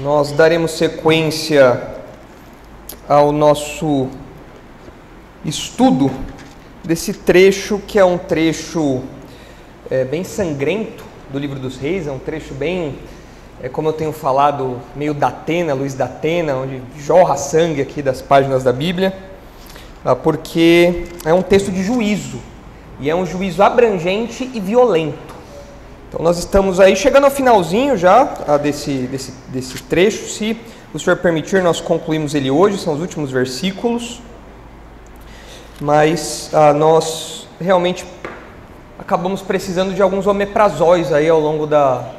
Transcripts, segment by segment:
Nós daremos sequência ao nosso estudo desse trecho, que é um trecho bem sangrento do Livro dos Reis, é um trecho bem, como eu tenho falado, meio Datena, Luiz Datena, onde jorra sangue aqui das páginas da Bíblia, porque é um texto de juízo, e é um juízo abrangente e violento. Então nós estamos aí chegando ao finalzinho já desse trecho. Se o Senhor permitir, nós concluímos ele hoje, são os últimos versículos. Mas nós realmente acabamos precisando de alguns omeprazóis aí ao longo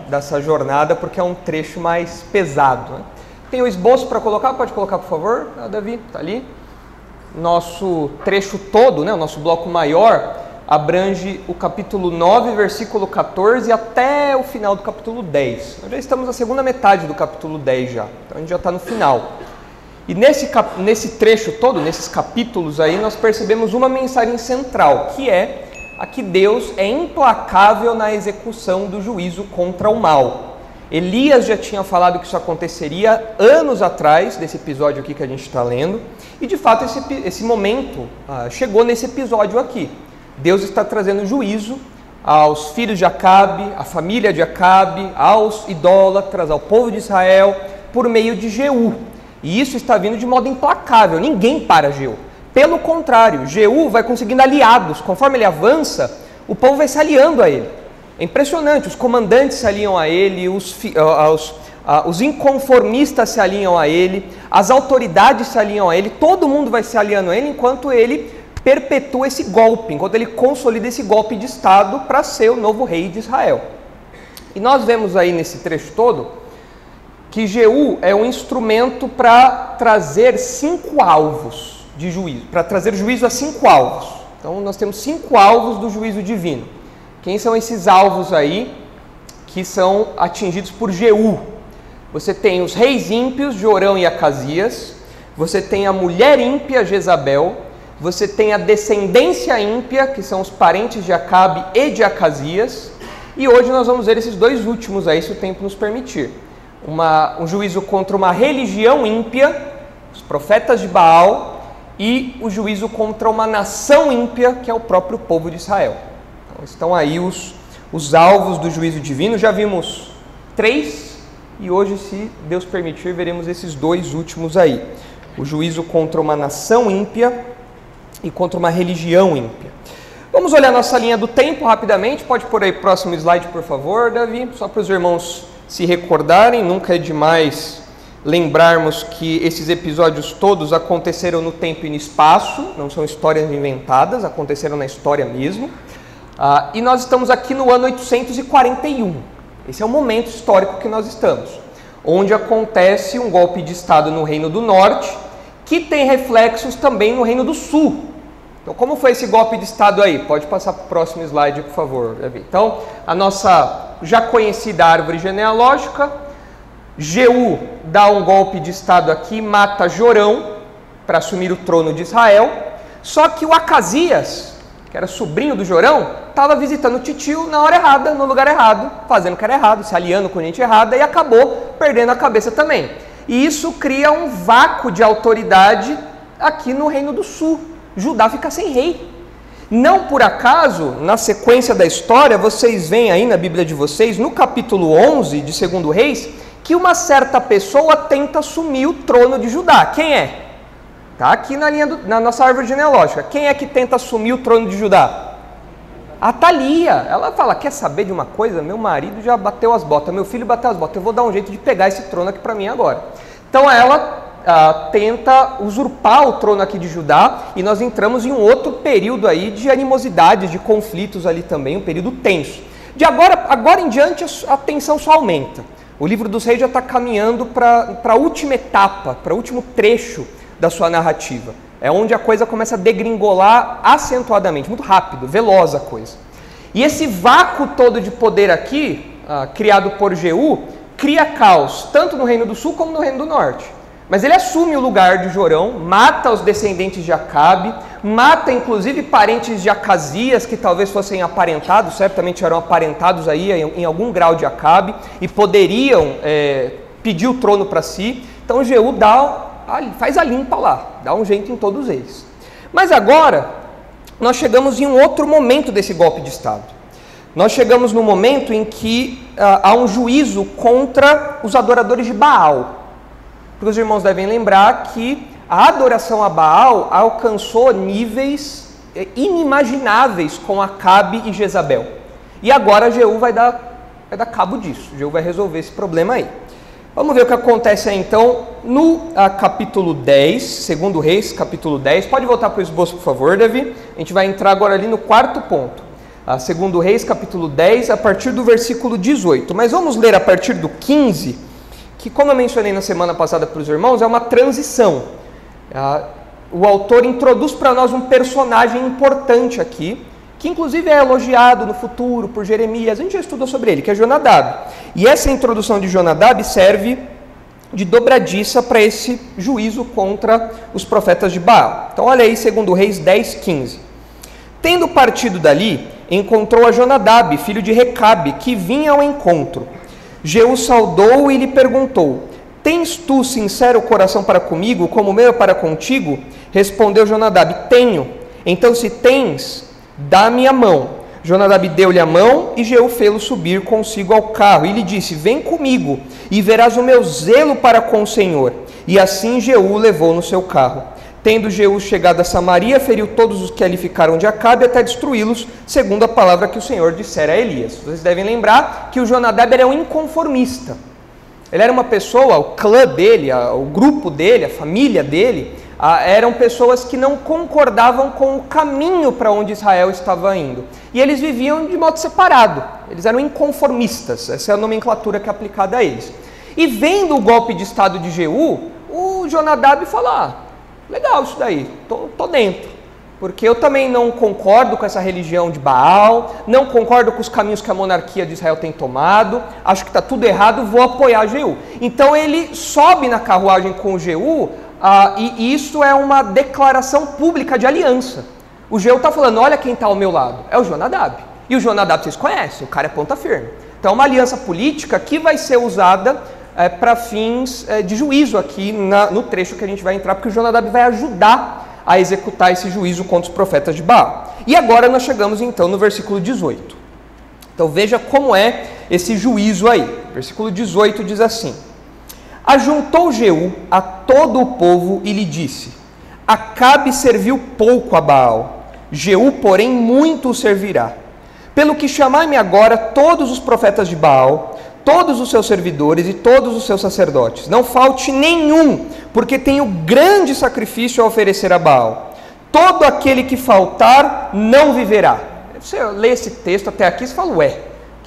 dessa jornada, porque é um trecho mais pesado, né? Tem o esboço para colocar? Pode colocar, por favor, Davi, está ali. Nosso trecho todo, né, o nosso bloco maior, abrange o capítulo 9, versículo 14, até o final do capítulo 10. Nós já estamos na segunda metade do capítulo 10 já, então a gente já está no final. E nesse trecho todo, nesses capítulos aí, nós percebemos uma mensagem central, que é a que Deus é implacável na execução do juízo contra o mal. Elias já tinha falado que isso aconteceria anos atrás, desse episódio aqui que a gente está lendo, e de fato esse momento chegou nesse episódio aqui. Deus está trazendo juízo aos filhos de Acabe, à família de Acabe, aos idólatras, ao povo de Israel, por meio de Jeú. E isso está vindo de modo implacável, ninguém para Jeú. Pelo contrário, Jeú vai conseguindo aliados, conforme ele avança, o povo vai se aliando a ele. É impressionante, os comandantes se aliam a ele, os inconformistas se aliam a ele, as autoridades se aliam a ele, todo mundo vai se aliando a ele enquanto ele perpetua esse golpe, enquanto ele consolida esse golpe de Estado para ser o novo rei de Israel. E nós vemos aí nesse trecho todo que Jeú é um instrumento para trazer 5 alvos de juízo, para trazer juízo a 5 alvos. Então nós temos 5 alvos do juízo divino. Quem são esses alvos aí que são atingidos por Jeú? Você tem os reis ímpios, Jorão e Acasias, você tem a mulher ímpia, Jezabel, você tem a descendência ímpia, que são os parentes de Acabe e de Acasias, e hoje nós vamos ver esses 2 últimos aí, se o tempo nos permitir. Um juízo contra uma religião ímpia, os profetas de Baal, e o juízo contra uma nação ímpia, que é o próprio povo de Israel. Então, estão aí os alvos do juízo divino. Já vimos 3, e hoje, se Deus permitir, veremos esses 2 últimos aí. O juízo contra uma nação ímpia e contra uma religião ímpia. Vamos olhar nossa linha do tempo rapidamente. Pode pôr aí o próximo slide, por favor, Davi, só para os irmãos se recordarem. Nunca é demais lembrarmos que esses episódios todos aconteceram no tempo e no espaço, não são histórias inventadas, aconteceram na história mesmo. E nós estamos aqui no ano 841. Esse é o momento histórico que nós estamos, onde acontece um golpe de Estado no Reino do Norte, que tem reflexos também no Reino do Sul. Então, como foi esse golpe de Estado aí? Pode passar para o próximo slide, por favor, Davi. Então, a nossa já conhecida árvore genealógica, Jeú dá um golpe de Estado aqui, mata Jorão para assumir o trono de Israel, só que o Acasias, que era sobrinho do Jorão, estava visitando o titio na hora errada, no lugar errado, fazendo o que era errado, se aliando com gente errada e acabou perdendo a cabeça também. E isso cria um vácuo de autoridade aqui no Reino do Sul. Judá fica sem rei. Não por acaso, na sequência da história, vocês veem aí na Bíblia de vocês, no capítulo 11 de 2 Reis, que uma certa pessoa tenta assumir o trono de Judá. Quem é? Está aqui na nossa árvore genealógica. Quem é que tenta assumir o trono de Judá? Atalia. Ela fala, quer saber de uma coisa? Meu marido já bateu as botas, meu filho bateu as botas, eu vou dar um jeito de pegar esse trono aqui para mim agora. Então ela tenta usurpar o trono aqui de Judá, e nós entramos em um outro período aí de animosidades, de conflitos ali também, um período tenso. De agora em diante a tensão só aumenta. O livro dos reis já está caminhando para a última etapa, para o último trecho da sua narrativa. É onde a coisa começa a degringolar acentuadamente, muito rápido, veloz a coisa. E esse vácuo todo de poder aqui, criado por Jeú, cria caos, tanto no Reino do Sul como no Reino do Norte. Mas ele assume o lugar de Jorão, mata os descendentes de Acabe, mata inclusive parentes de Acasias, que talvez fossem aparentados, certamente eram aparentados aí em algum grau de Acabe, e poderiam pedir o trono para si. Então Jeú faz a limpa lá, dá um jeito em todos eles. Mas agora, nós chegamos em um outro momento desse golpe de Estado. Nós chegamos no momento em que há um juízo contra os adoradores de Baal. Porque os irmãos devem lembrar que a adoração a Baal alcançou níveis inimagináveis com Acabe e Jezabel. E agora Jeú vai dar cabo disso. Jeú vai resolver esse problema aí. Vamos ver o que acontece aí então no capítulo 10, segundo Reis, capítulo 10. Pode voltar para o esboço, por favor, Davi. A gente vai entrar agora ali no quarto ponto. Segundo Reis, capítulo 10, a partir do versículo 18. Mas vamos ler a partir do 15, que, como eu mencionei na semana passada para os irmãos, é uma transição. O autor introduz para nós um personagem importante aqui, que inclusive é elogiado no futuro por Jeremias, a gente já estudou sobre ele, que é Jonadab. E essa introdução de Jonadab serve de dobradiça para esse juízo contra os profetas de Baal. Então olha aí, segundo Reis 10, 15. Tendo partido dali, encontrou a Jonadab, filho de Recabe, que vinha ao encontro. Jeú saudou e lhe perguntou: tens tu sincero coração para comigo, como o meu é para contigo? Respondeu Jonadab: tenho. Então, se tens, dá-me a mão. Jonadab deu-lhe a mão e Jeú fê-lo subir consigo ao carro. E lhe disse: vem comigo e verás o meu zelo para com o Senhor. E assim Jeú levou no seu carro. Tendo Jeú chegado a Samaria, feriu todos os que ali ficaram de Acabe até destruí-los, segundo a palavra que o Senhor dissera a Elias. Vocês devem lembrar que o Jonadab era um inconformista. Ele era uma pessoa, o clã dele, o grupo dele, a família dele, eram pessoas que não concordavam com o caminho para onde Israel estava indo. E eles viviam de modo separado, eles eram inconformistas, essa é a nomenclatura que é aplicada a eles. E vendo o golpe de Estado de Jeú, o Jonadab fala: legal isso daí, tô dentro, porque eu também não concordo com essa religião de Baal, não concordo com os caminhos que a monarquia de Israel tem tomado, acho que está tudo errado, vou apoiar Jeú. Então ele sobe na carruagem com o Jeú, e isso é uma declaração pública de aliança. O Jeú está falando: olha quem está ao meu lado, é o Jonadab. E o Jonadab vocês conhecem, o cara é ponta firme. Então é uma aliança política que vai ser usada para fins de juízo aqui no trecho que a gente vai entrar, porque o Jonadab vai ajudar a executar esse juízo contra os profetas de Baal. E agora nós chegamos então no versículo 18. Então veja como é esse juízo aí. Versículo 18 diz assim: ajuntou Jeú a todo o povo e lhe disse: Acabe serviu pouco a Baal, Jeú, porém, muito o servirá. Pelo que chamai-me agora todos os profetas de Baal, todos os seus servidores e todos os seus sacerdotes. Não falte nenhum, porque tenho grande sacrifício a oferecer a Baal. Todo aquele que faltar não viverá. Você lê esse texto até aqui e fala: ué,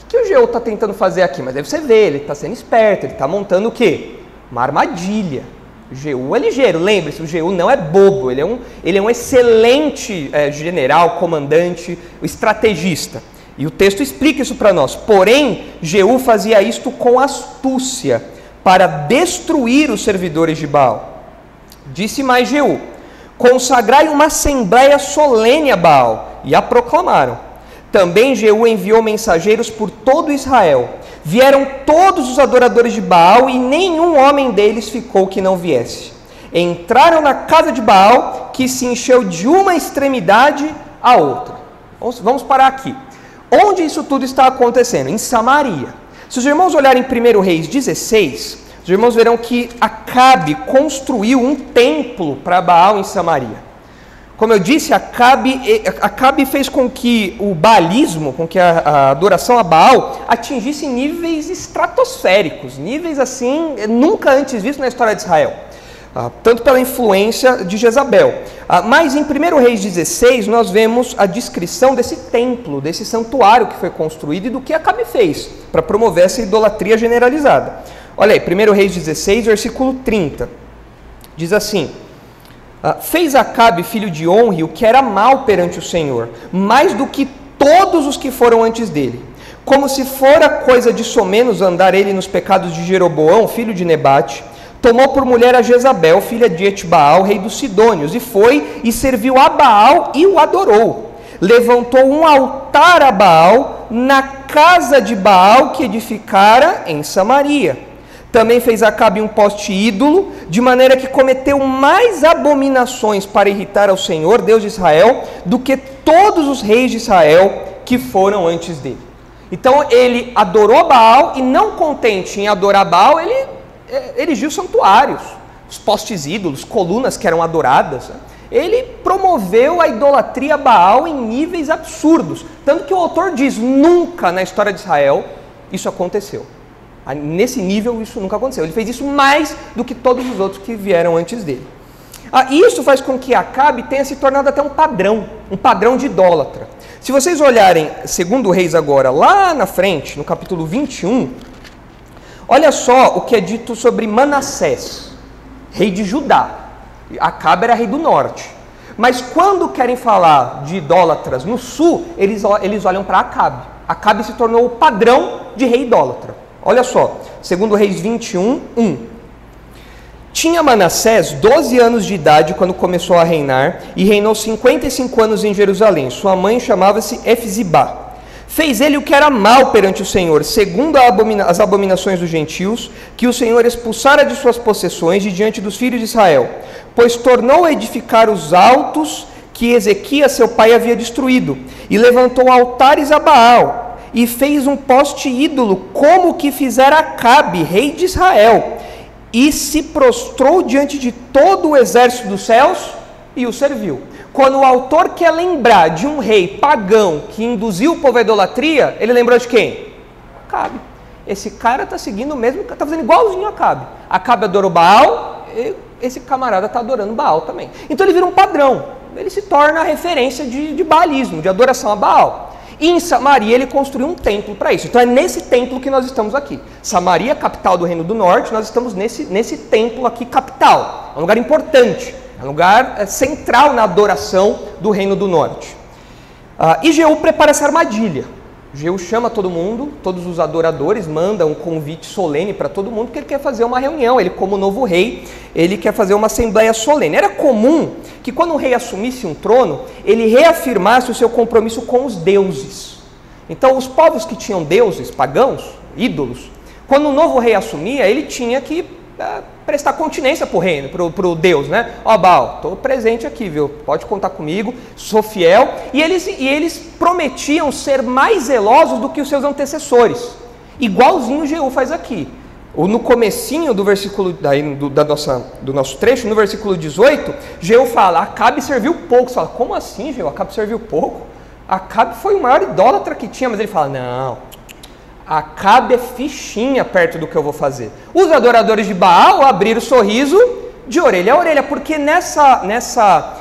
o que o Jeú está tentando fazer aqui? Mas deve você ver, ele está sendo esperto, ele está montando o quê? Uma armadilha. O Jeú é ligeiro, lembre-se, o Jeú não é bobo, ele é um excelente general, comandante, estrategista. E o texto explica isso para nós. Porém, Jeú fazia isto com astúcia, para destruir os servidores de Baal. Disse mais Jeú: consagrai uma assembleia solene a Baal, e a proclamaram. Também Jeú enviou mensageiros por todo Israel. Vieram todos os adoradores de Baal, e nenhum homem deles ficou que não viesse. Entraram na casa de Baal, que se encheu de uma extremidade à outra. Vamos parar aqui. Onde isso tudo está acontecendo? Em Samaria. Se os irmãos olharem em 1 Reis 16, os irmãos verão que Acabe construiu um templo para Baal em Samaria. Como eu disse, Acabe fez com que o baalismo, com que a adoração a Baal atingisse níveis estratosféricos, níveis assim nunca antes vistos na história de Israel. Tanto pela influência de Jezabel. Mas em 1 Reis 16 nós vemos a descrição desse templo, desse santuário que foi construído e do que Acabe fez para promover essa idolatria generalizada. Olha aí, 1 Reis 16, versículo 30, diz assim: fez Acabe, filho de Onri, o que era mal perante o Senhor, mais do que todos os que foram antes dele. Como se fora coisa de somenos andar ele nos pecados de Jeroboão, filho de Nebate, tomou por mulher a Jezabel, filha de Etbaal, rei dos Sidônios, e foi e serviu a Baal e o adorou. Levantou um altar a Baal na casa de Baal que edificara em Samaria. Também fez Acabe um poste ídolo, de maneira que cometeu mais abominações para irritar ao Senhor, Deus de Israel, do que todos os reis de Israel que foram antes dele. Então ele adorou Baal e, não contente em adorar Baal, ele erigiu santuários, os postes ídolos, colunas que eram adoradas. Ele promoveu a idolatria a Baal em níveis absurdos. Tanto que o autor diz, nunca na história de Israel isso aconteceu. Nesse nível isso nunca aconteceu. Ele fez isso mais do que todos os outros que vieram antes dele. Isso faz com que Acabe tenha se tornado até um padrão de idólatra. Se vocês olharem 2 Reis agora, lá na frente, no capítulo 21, olha só o que é dito sobre Manassés, rei de Judá. Acabe era rei do norte. Mas quando querem falar de idólatras no sul, eles olham para Acabe. Acabe se tornou o padrão de rei idólatra. Olha só, 2 Reis 21, 1. Tinha Manassés 12 anos de idade quando começou a reinar, e reinou 55 anos em Jerusalém. Sua mãe chamava-se Efzibá. Fez ele o que era mal perante o Senhor, segundo as abominações dos gentios, que o Senhor expulsara de suas possessões de diante dos filhos de Israel, pois tornou a edificar os altos que Ezequias seu pai havia destruído, e levantou altares a Baal, e fez um poste ídolo, como o que fizera Acabe, rei de Israel, e se prostrou diante de todo o exército dos céus e o serviu. Quando o autor quer lembrar de um rei pagão que induziu o povo à idolatria, ele lembrou de quem? Acabe. Esse cara está seguindo o mesmo, está fazendo igualzinho a Acabe. Acabe adorou Baal, e esse camarada está adorando Baal também. Então ele vira um padrão, ele se torna a referência de baalismo, de adoração a Baal. E em Samaria ele construiu um templo para isso. Então é nesse templo que nós estamos aqui. Samaria, capital do Reino do Norte, nós estamos nesse templo aqui, capital. É um lugar importante, é um lugar central na adoração do Reino do Norte. E Jeú prepara essa armadilha. Jeú chama todo mundo, todos os adoradores, manda um convite solene para todo mundo, porque ele quer fazer uma reunião. Ele, como novo rei, ele quer fazer uma assembleia solene. Era comum que quando um rei assumisse um trono, ele reafirmasse o seu compromisso com os deuses. Então, os povos que tinham deuses pagãos, ídolos, quando o novo rei assumia, ele tinha que prestar continência para o reino, para o Deus, né? Ó, Baal, estou presente aqui, viu? Pode contar comigo, sou fiel. E eles prometiam ser mais zelosos do que os seus antecessores, igualzinho Jeú faz aqui. No comecinho do versículo do nosso trecho, no versículo 18, Jeú fala, Acabe serviu pouco. Você fala, como assim, Jeú? Acabe serviu pouco? Acabe foi o maior idólatra que tinha, mas ele fala, não, Acabe é fichinha perto do que eu vou fazer. Os adoradores de Baal abriram o sorriso de orelha a orelha, porque nessa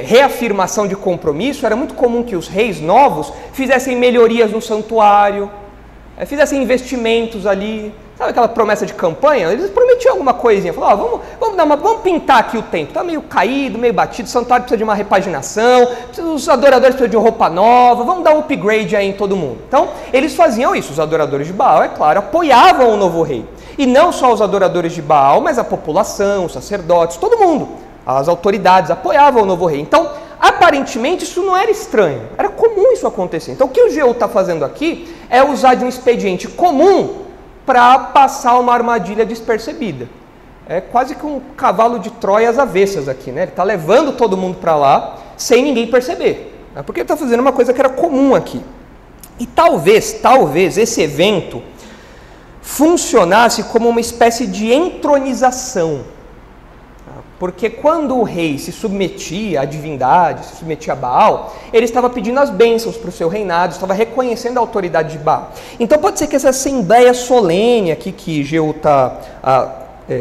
reafirmação de compromisso, era muito comum que os reis novos fizessem melhorias no santuário, fizessem investimentos ali. Sabe aquela promessa de campanha? Eles prometiam alguma coisinha, falaram, vamos pintar aqui o templo, está meio caído, meio batido, o santuário precisa de uma repaginação, os adoradores precisam de roupa nova, vamos dar um upgrade aí em todo mundo. Então, eles faziam isso, os adoradores de Baal, é claro, apoiavam o novo rei. E não só os adoradores de Baal, mas a população, os sacerdotes, todo mundo, as autoridades apoiavam o novo rei. Então, aparentemente, isso não era estranho, era comum isso acontecer. Então, o que o Jeú está fazendo aqui é usar de um expediente comum para passar uma armadilha despercebida. É quase que um cavalo de Troia às avessas aqui, né? Ele está levando todo mundo para lá sem ninguém perceber, né? Porque ele está fazendo uma coisa que era comum aqui. E talvez esse evento funcionasse como uma espécie de entronização. Porque quando o rei se submetia à divindade, se submetia a Baal, ele estava pedindo as bênçãos para o seu reinado, estava reconhecendo a autoridade de Baal. Então pode ser que essa assembleia solene aqui que Jeú está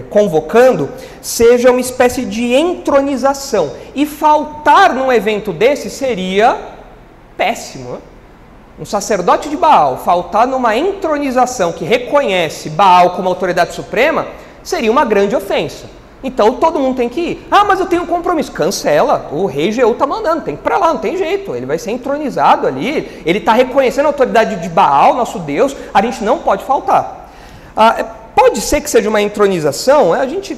convocando, seja uma espécie de entronização. E faltar num evento desse seria péssimo, né? Um sacerdote de Baal faltar numa entronização que reconhece Baal como autoridade suprema seria uma grande ofensa. Então todo mundo tem que ir. Mas eu tenho um compromisso. Cancela. O rei Jeú está mandando. Tem que ir para lá, não tem jeito. Ele vai ser entronizado ali. Ele está reconhecendo a autoridade de Baal, nosso Deus. A gente não pode faltar. Pode ser que seja uma entronização. A gente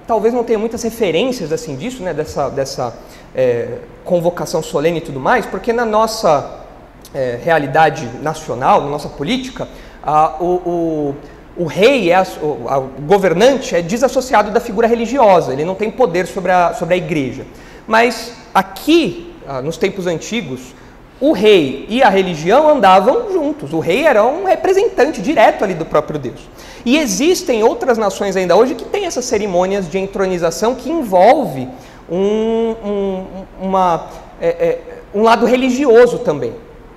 talvez não tenha muitas referências assim disso, né? Dessa convocação solene e tudo mais, porque na nossa realidade nacional, na nossa política, o rei, o governante, é desassociado da figura religiosa, ele não tem poder sobre a igreja. Mas aqui, nos tempos antigos, o rei e a religião andavam juntos, o rei era um representante direto ali do próprio Deus. E existem outras nações ainda hoje que têm essas cerimônias de entronização que envolve um lado religioso também,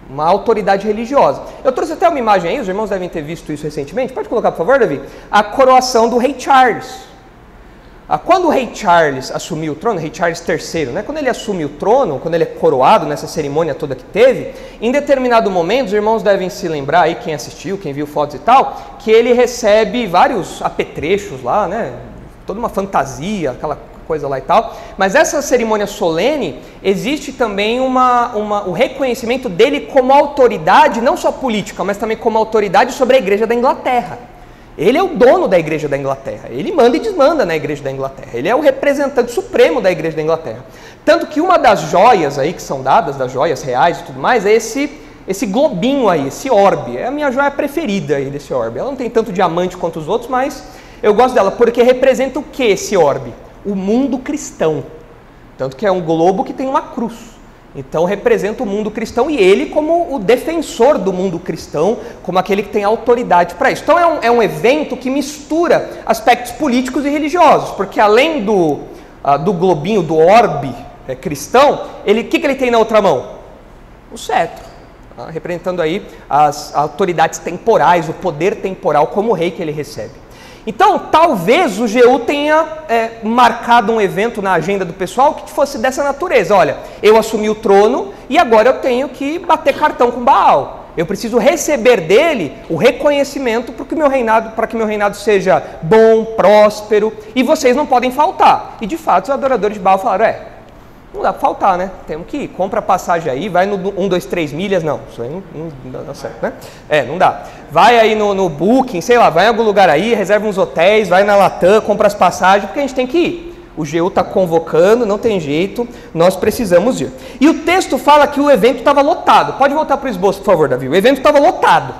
uma autoridade religiosa. Eu trouxe até uma imagem aí, os irmãos devem ter visto isso recentemente. Pode colocar, por favor, Davi? A coroação do rei Charles. Quando o rei Charles assumiu o trono, rei Charles III, né, quando ele assume o trono, quando ele é coroado nessa cerimônia toda que teve, em determinado momento, os irmãos devem se lembrar aí, quem assistiu, quem viu fotos e tal, que ele recebe vários apetrechos lá, né, toda uma fantasia, aquela coisa lá e tal, mas essa cerimônia solene, existe também o reconhecimento dele como autoridade, não só política, mas também como autoridade sobre a igreja da Inglaterra. Ele é o dono da igreja da Inglaterra, ele manda e desmanda na igreja da Inglaterra, ele é o representante supremo da igreja da Inglaterra. Tanto que uma das joias aí que são dadas, das joias reais e tudo mais, é esse globinho aí, esse orbe. É a minha joia preferida aí desse orbe. Ela não tem tanto diamante quanto os outros, mas eu gosto dela, porque representa o que esse orbe? O mundo cristão. Tanto que é um globo que tem uma cruz. Então representa o mundo cristão e ele como o defensor do mundo cristão, como aquele que tem autoridade para isso. Então é um evento que mistura aspectos políticos e religiosos, porque além do globinho, do orbe cristão, o que ele tem na outra mão? O cetro, representando aí as autoridades temporais, o poder temporal como rei que ele recebe. Então, talvez o Jeú tenha marcado um evento na agenda do pessoal que fosse dessa natureza. Olha, eu assumi o trono e agora eu tenho que bater cartão com Baal. Eu preciso receber dele o reconhecimento para que meu reinado seja bom, próspero, e vocês não podem faltar. E de fato, os adoradores de Baal falaram, não dá para faltar, né? Temos que ir, compra a passagem aí, vai no 1, 2, 3 milhas, não, isso aí não dá certo, né? Não dá. Vai aí no Booking, sei lá, vai em algum lugar aí, reserva uns hotéis, vai na Latam, compra as passagens, porque a gente tem que ir. O Jeú está convocando, não tem jeito, nós precisamos ir. E o texto fala que o evento estava lotado. Pode voltar para o esboço, por favor, Davi. O evento estava lotado.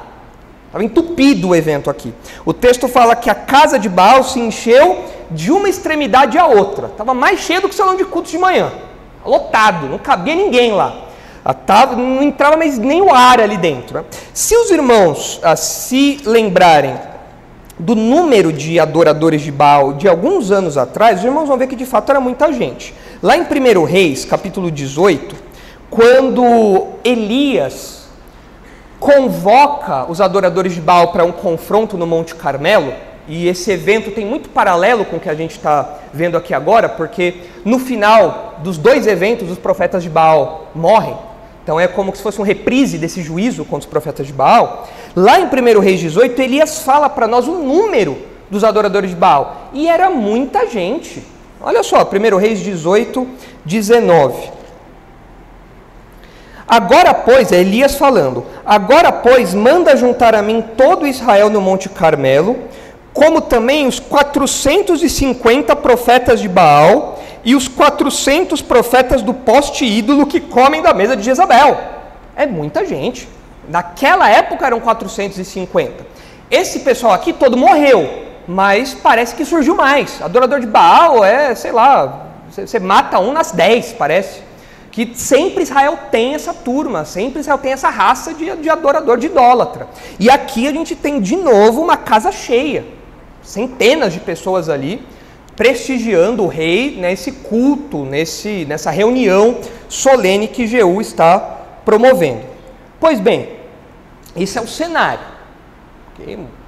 Estava entupido o evento aqui. O texto fala que a casa de Baal se encheu de uma extremidade à outra. Estava mais cheio do que o salão de cultos de manhã. Lotado, não cabia ninguém lá. Não entrava mais nem o ar ali dentro. Né? Se os irmãos se lembrarem do número de adoradores de Baal de alguns anos atrás, os irmãos vão ver que de fato era muita gente. Lá em 1 Reis, capítulo 18, quando Elias convoca os adoradores de Baal para um confronto no Monte Carmelo, e esse evento tem muito paralelo com o que a gente está vendo aqui agora, porque no final dos dois eventos os profetas de Baal morrem. Então é como se fosse um reprise desse juízo contra os profetas de Baal. Lá em 1 Reis 18, Elias fala para nós o número dos adoradores de Baal. E era muita gente. Olha só, 1 Reis 18, 19. Agora, pois, é Elias falando, agora, pois, manda juntar a mim todo Israel no Monte Carmelo, como também os 450 profetas de Baal e os 400 profetas do poste ídolo que comem da mesa de Jezabel. É muita gente. Naquela época eram 450. Esse pessoal aqui todo morreu, mas parece que surgiu mais. Adorador de Baal sei lá, você mata um nas 10, parece. Que sempre Israel tem essa turma, sempre Israel tem essa raça de adorador de idólatra. E aqui a gente tem de novo uma casa cheia. Centenas de pessoas ali prestigiando o rei nesse culto, nessa reunião solene que Jeú está promovendo. Pois bem, esse é o cenário.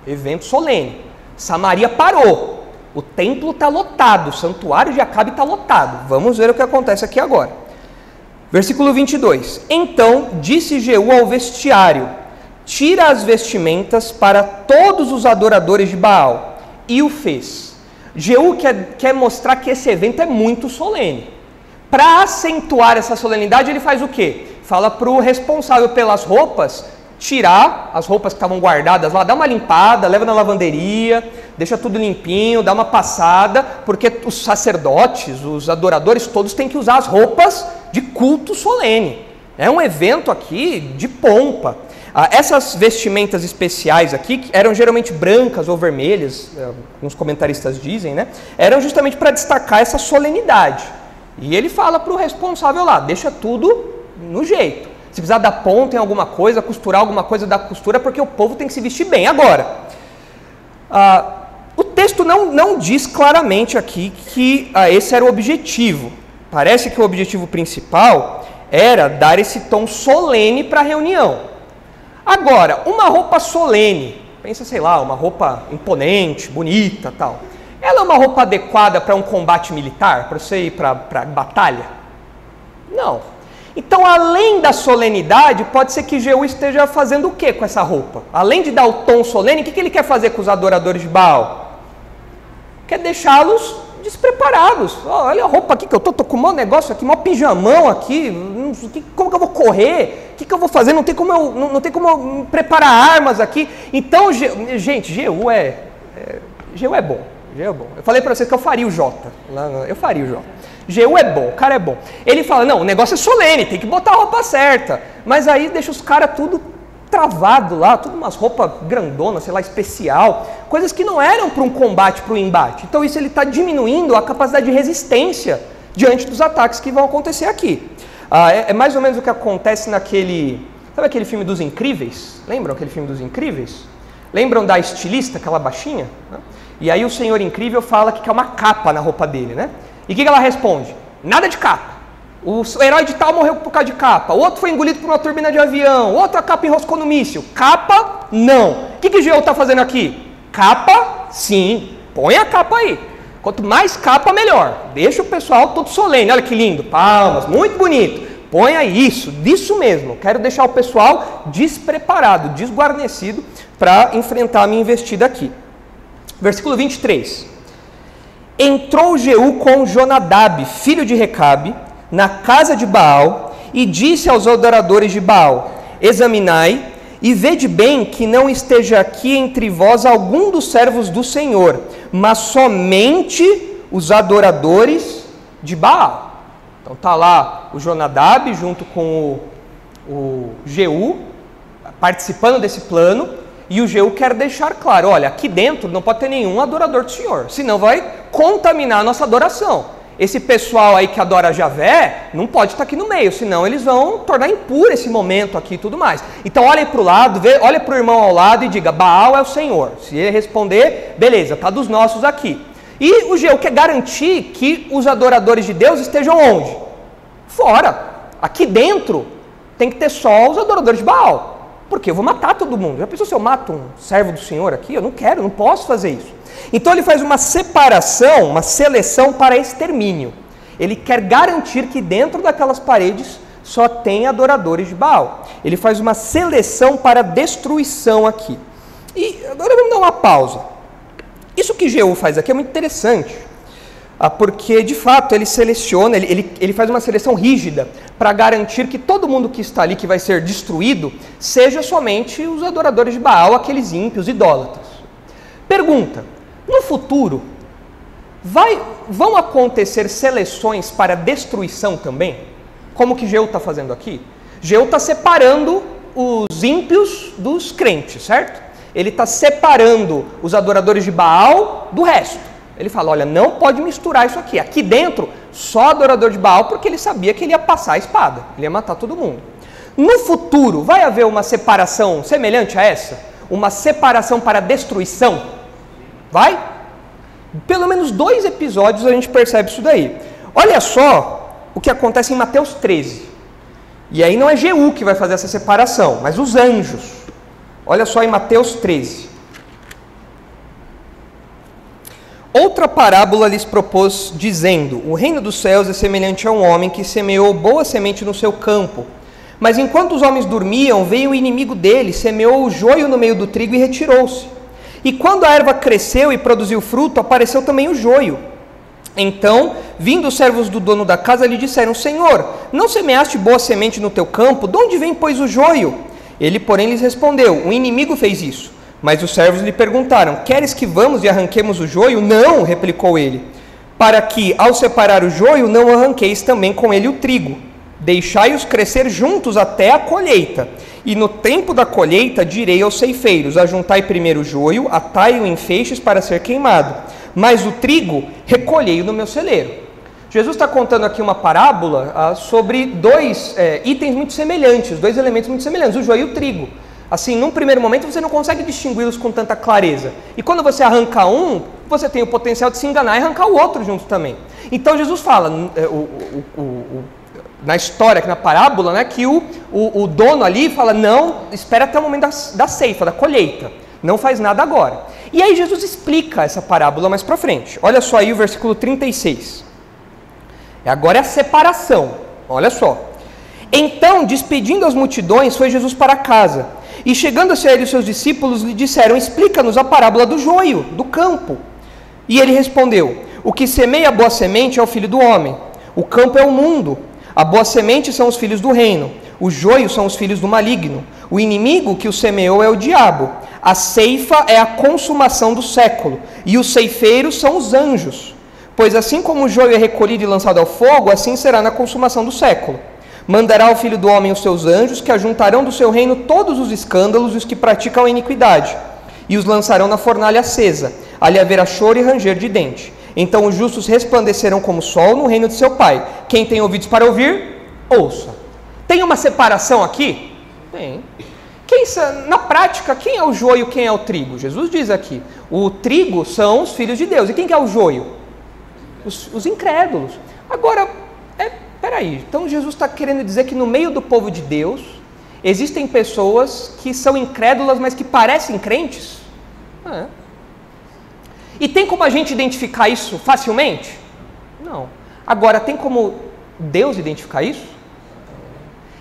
Evento solene. Samaria parou. O templo está lotado. O santuário de Acabe está lotado. Vamos ver o que acontece aqui agora. Versículo 22. Então disse Jeú ao vestiário: tira as vestimentas para todos os adoradores de Baal. E o fez. Jeú quer mostrar que esse evento é muito solene. Para acentuar essa solenidade, ele faz o quê? Fala para o responsável pelas roupas tirar as roupas que estavam guardadas lá, dá uma limpada, leva na lavanderia, deixa tudo limpinho, dá uma passada, porque os sacerdotes, os adoradores todos têm que usar as roupas de culto solene. É um evento aqui de pompa. Essas vestimentas especiais aqui, que eram geralmente brancas ou vermelhas, alguns comentaristas dizem, né? Eram justamente para destacar essa solenidade. E ele fala para o responsável lá, deixa tudo no jeito. Se precisar dar ponto em alguma coisa, costurar alguma coisa, dá costura, porque o povo tem que se vestir bem. Agora, o texto não diz claramente aqui que esse era o objetivo. Parece que o objetivo principal era dar esse tom solene para a reunião. Agora, uma roupa solene, pensa, sei lá, uma roupa imponente, bonita, tal. Ela é uma roupa adequada para um combate militar, para você ir para batalha? Não. Então, além da solenidade, pode ser que Jeú esteja fazendo o que com essa roupa? Além de dar o tom solene, o que ele quer fazer com os adoradores de Baal? Quer deixá-los despreparados. Olha a roupa aqui que eu tô com um negócio aqui, um pijamão aqui, como que eu vou correr? O que eu vou fazer? Não tem como eu preparar armas aqui. Então, gente, Jeú é bom. Jeú é bom. Eu falei para vocês que eu faria o Jota. Eu faria o Jota. Jeú é bom, o cara é bom. Ele fala, não, o negócio é solene, tem que botar a roupa certa. Mas aí deixa os caras tudo travado lá, tudo umas roupas grandonas, sei lá, especial. Coisas que não eram para um combate, para um embate. Então isso ele está diminuindo a capacidade de resistência diante dos ataques que vão acontecer aqui. É mais ou menos o que acontece naquele... Sabe aquele filme dos Incríveis? Lembram aquele filme dos Incríveis? Lembram da estilista, aquela baixinha? E aí o Senhor Incrível fala que quer uma capa na roupa dele, né? E o que ela responde? Nada de capa. O herói de tal morreu por causa de capa. O outro foi engolido por uma turbina de avião. Outra capa enroscou no míssil. Capa, não. O que Jeú está fazendo aqui? Capa, sim. Põe a capa aí. Quanto mais capa, melhor. Deixa o pessoal todo solene. Olha que lindo. Palmas, muito bonito. Põe aí isso, disso mesmo. Quero deixar o pessoal despreparado, desguarnecido para enfrentar a minha investida aqui. Versículo 23. Entrou Jeú com Jonadab, filho de Recabe, na casa de Baal, e disse aos adoradores de Baal: examinai e vede bem que não esteja aqui entre vós algum dos servos do Senhor, mas somente os adoradores de Baal. Então está lá o Jonadab junto com o Jeú, participando desse plano. E o Jeú quer deixar claro, olha, aqui dentro não pode ter nenhum adorador do Senhor, senão vai contaminar a nossa adoração. Esse pessoal aí que adora Javé não pode estar aqui no meio, senão eles vão tornar impuro esse momento aqui e tudo mais. Então olha para o lado, olha para o irmão ao lado e diga, Baal é o Senhor. Se ele responder, beleza, está dos nossos aqui. E o Jeú quer garantir que os adoradores de Deus estejam onde? Fora. Aqui dentro tem que ter só os adoradores de Baal. Porque eu vou matar todo mundo. Já pensou se eu mato um servo do Senhor aqui? Eu não quero, não posso fazer isso. Então ele faz uma separação, uma seleção para extermínio. Ele quer garantir que dentro daquelas paredes só tem adoradores de Baal. Ele faz uma seleção para destruição aqui. E agora vamos dar uma pausa. Isso que Jeú faz aqui é muito interessante. Porque, de fato, ele seleciona, ele faz uma seleção rígida para garantir que todo mundo que está ali, que vai ser destruído, seja somente os adoradores de Baal, aqueles ímpios, idólatras. Pergunta, no futuro, vão acontecer seleções para destruição também? Como que Jeú está fazendo aqui? Jeú está separando os ímpios dos crentes, certo? Ele está separando os adoradores de Baal do resto. Ele fala, olha, não pode misturar isso aqui. Aqui dentro, só adorador de Baal, porque ele sabia que ele ia passar a espada. Ele ia matar todo mundo. No futuro, vai haver uma separação semelhante a essa? Uma separação para destruição? Vai? Pelo menos 2 episódios a gente percebe isso daí. Olha só o que acontece em Mateus 13. E aí não é Jeú que vai fazer essa separação, mas os anjos. Olha só em Mateus 13. Outra parábola lhes propôs, dizendo, o reino dos céus é semelhante a um homem que semeou boa semente no seu campo. Mas enquanto os homens dormiam, veio o inimigo dele, semeou o joio no meio do trigo e retirou-se. E quando a erva cresceu e produziu fruto, apareceu também o joio. Então, vindo os servos do dono da casa, lhe disseram, Senhor, não semeaste boa semente no teu campo? De onde vem, pois, o joio? Ele, porém, lhes respondeu, o inimigo fez isso. Mas os servos lhe perguntaram, queres que vamos e arranquemos o joio? Não, replicou ele, para que, ao separar o joio, não arranqueis também com ele o trigo. Deixai-os crescer juntos até a colheita. E no tempo da colheita direi aos ceifeiros: ajuntai primeiro o joio, atai-o em feixes para ser queimado, mas o trigo recolhei-o no meu celeiro. Jesus está contando aqui uma parábola sobre dois itens muito semelhantes, dois elementos muito semelhantes, o joio e o trigo. Assim, num primeiro momento você não consegue distingui-los com tanta clareza. E quando você arranca um, você tem o potencial de se enganar e arrancar o outro junto também. Então Jesus fala, na história, na parábola, né, que o dono ali fala: não, espera até o momento da ceifa, da colheita. Não faz nada agora. E aí Jesus explica essa parábola mais para frente. Olha só aí o versículo 36. Agora é a separação. Olha só. Então, despedindo as multidões, foi Jesus para casa. E chegando-se a ele, os seus discípulos lhe disseram: explica-nos a parábola do joio, do campo. E ele respondeu: o que semeia a boa semente é o filho do homem. O campo é o mundo. A boa semente são os filhos do reino. O joio são os filhos do maligno. O inimigo que o semeou é o diabo. A ceifa é a consumação do século. E os ceifeiros são os anjos. Pois assim como o joio é recolhido e lançado ao fogo, assim será na consumação do século. Mandará ao Filho do Homem os seus anjos, que ajuntarão do seu reino todos os escândalos e os que praticam a iniquidade, e os lançarão na fornalha acesa. Ali haverá choro e ranger de dente. Então os justos resplandecerão como o sol no reino de seu Pai. Quem tem ouvidos para ouvir, ouça. Tem uma separação aqui? Tem. Na prática, quem é o joio e quem é o trigo? Jesus diz aqui: o trigo são os filhos de Deus. E quem que é o joio? Os incrédulos. Agora, peraí, então Jesus está querendo dizer que no meio do povo de Deus existem pessoas que são incrédulas, mas que parecem crentes? E tem como a gente identificar isso facilmente? Não. Agora, tem como Deus identificar isso?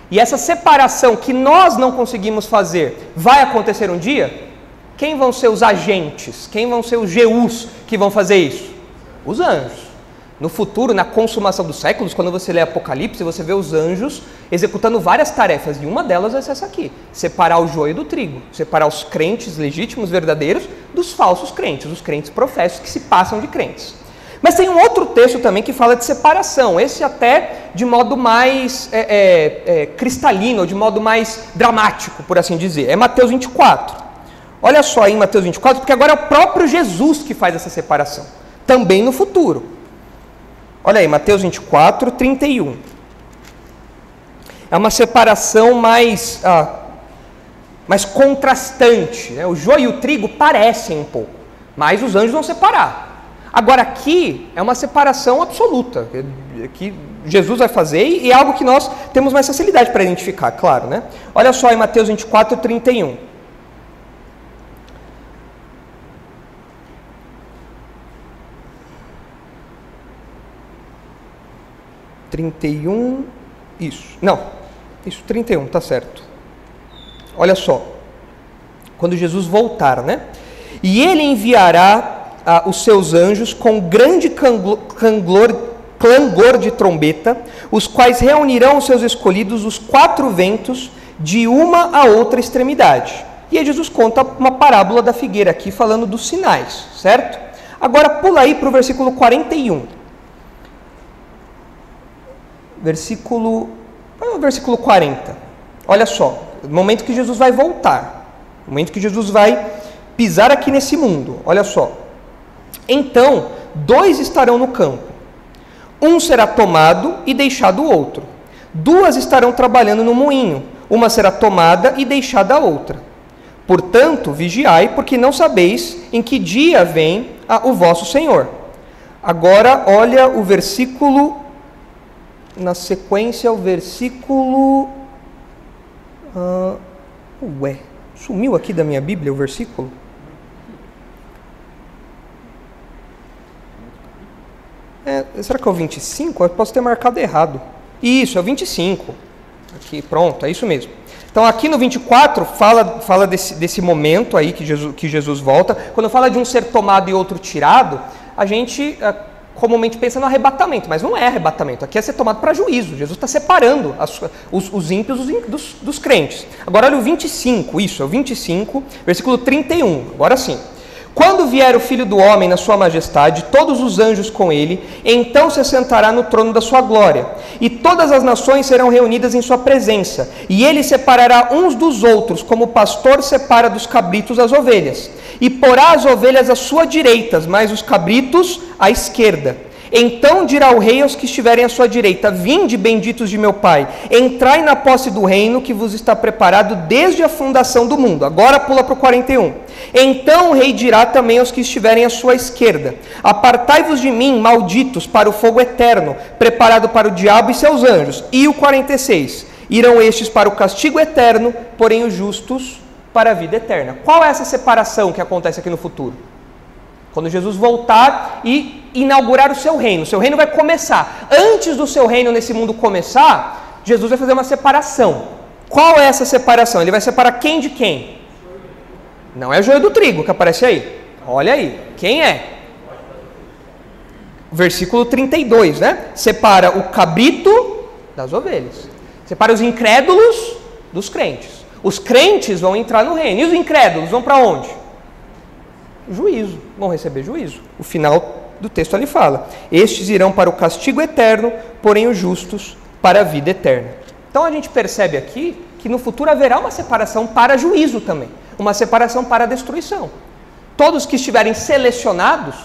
E essa separação que nós não conseguimos fazer, vai acontecer um dia? Quem vão ser os agentes? Quem vão ser os GUs que vão fazer isso? Os anjos. No futuro, na consumação dos séculos, quando você lê Apocalipse, você vê os anjos executando várias tarefas, e uma delas vai ser essa aqui: separar o joio do trigo, separar os crentes legítimos, verdadeiros, dos falsos crentes, os crentes professos que se passam de crentes. Mas tem um outro texto também que fala de separação, esse até de modo mais cristalino, ou de modo mais dramático, por assim dizer. É Mateus 24. Olha só aí em Mateus 24, porque agora é o próprio Jesus que faz essa separação, também no futuro. Olha aí, Mateus 24, 31. É uma separação mais contrastante, né? O joio e o trigo parecem um pouco, mas os anjos vão separar. Agora aqui é uma separação absoluta, que Jesus vai fazer, e é algo que nós temos mais facilidade para identificar, claro, né? Olha só em Mateus 24, 31. Isso, 31, tá certo. Olha só, quando Jesus voltar, né? E ele enviará os seus anjos com grande clangor de trombeta, os quais reunirão os seus escolhidos os quatro ventos, de uma a outra extremidade. E aí Jesus conta uma parábola da figueira aqui, falando dos sinais, certo? Agora pula aí para o versículo 41. Versículo 40. Olha só, o momento que Jesus vai voltar, o momento que Jesus vai pisar aqui nesse mundo. Olha só. Então, 2 estarão no campo. Um será tomado e deixado o outro. 2 estarão trabalhando no moinho. Uma será tomada e deixada a outra. Portanto, vigiai, porque não sabeis em que dia vem o vosso Senhor. Agora, olha o versículo... Na sequência, o versículo... sumiu aqui da minha Bíblia o versículo? Será que é o 25? Eu posso ter marcado errado. Isso, é o 25. Aqui, pronto, é isso mesmo. Então, aqui no 24, fala desse momento aí que Jesus volta. Quando fala de um ser tomado e outro tirado, a gente... comumente pensa no arrebatamento, mas não é arrebatamento, aqui é ser tomado para juízo. Jesus está separando os ímpios dos crentes. Agora olha o 25, isso, é o 25, versículo 31, agora sim. Quando vier o Filho do Homem na sua majestade, todos os anjos com ele, então se sentará no trono da sua glória. E todas as nações serão reunidas em sua presença. E ele separará uns dos outros, como o pastor separa dos cabritos as ovelhas. E porá as ovelhas à sua direita, mas os cabritos à esquerda. Então dirá o rei aos que estiverem à sua direita: vinde, benditos de meu Pai, entrai na posse do reino que vos está preparado desde a fundação do mundo. Agora pula para o 41. Então o rei dirá também aos que estiverem à sua esquerda: apartai-vos de mim, malditos, para o fogo eterno, preparado para o diabo e seus anjos. E o 46. Irão estes para o castigo eterno, porém os justos para a vida eterna. Qual é essa separação que acontece aqui no futuro? Quando Jesus voltar e inaugurar o seu reino vai começar. Antes do seu reino nesse mundo começar, Jesus vai fazer uma separação. Qual é essa separação? Ele vai separar quem de quem? Não é o joio do trigo que aparece aí. Olha aí, quem é? Versículo 32, né? Separa o cabrito das ovelhas. Separa os incrédulos dos crentes. Os crentes vão entrar no reino. E os incrédulos vão para onde? Juízo, vão receber juízo. O final do texto ali fala: estes irão para o castigo eterno, porém os justos para a vida eterna. Então a gente percebe aqui que no futuro haverá uma separação para juízo também, uma separação para a destruição. Todos que estiverem selecionados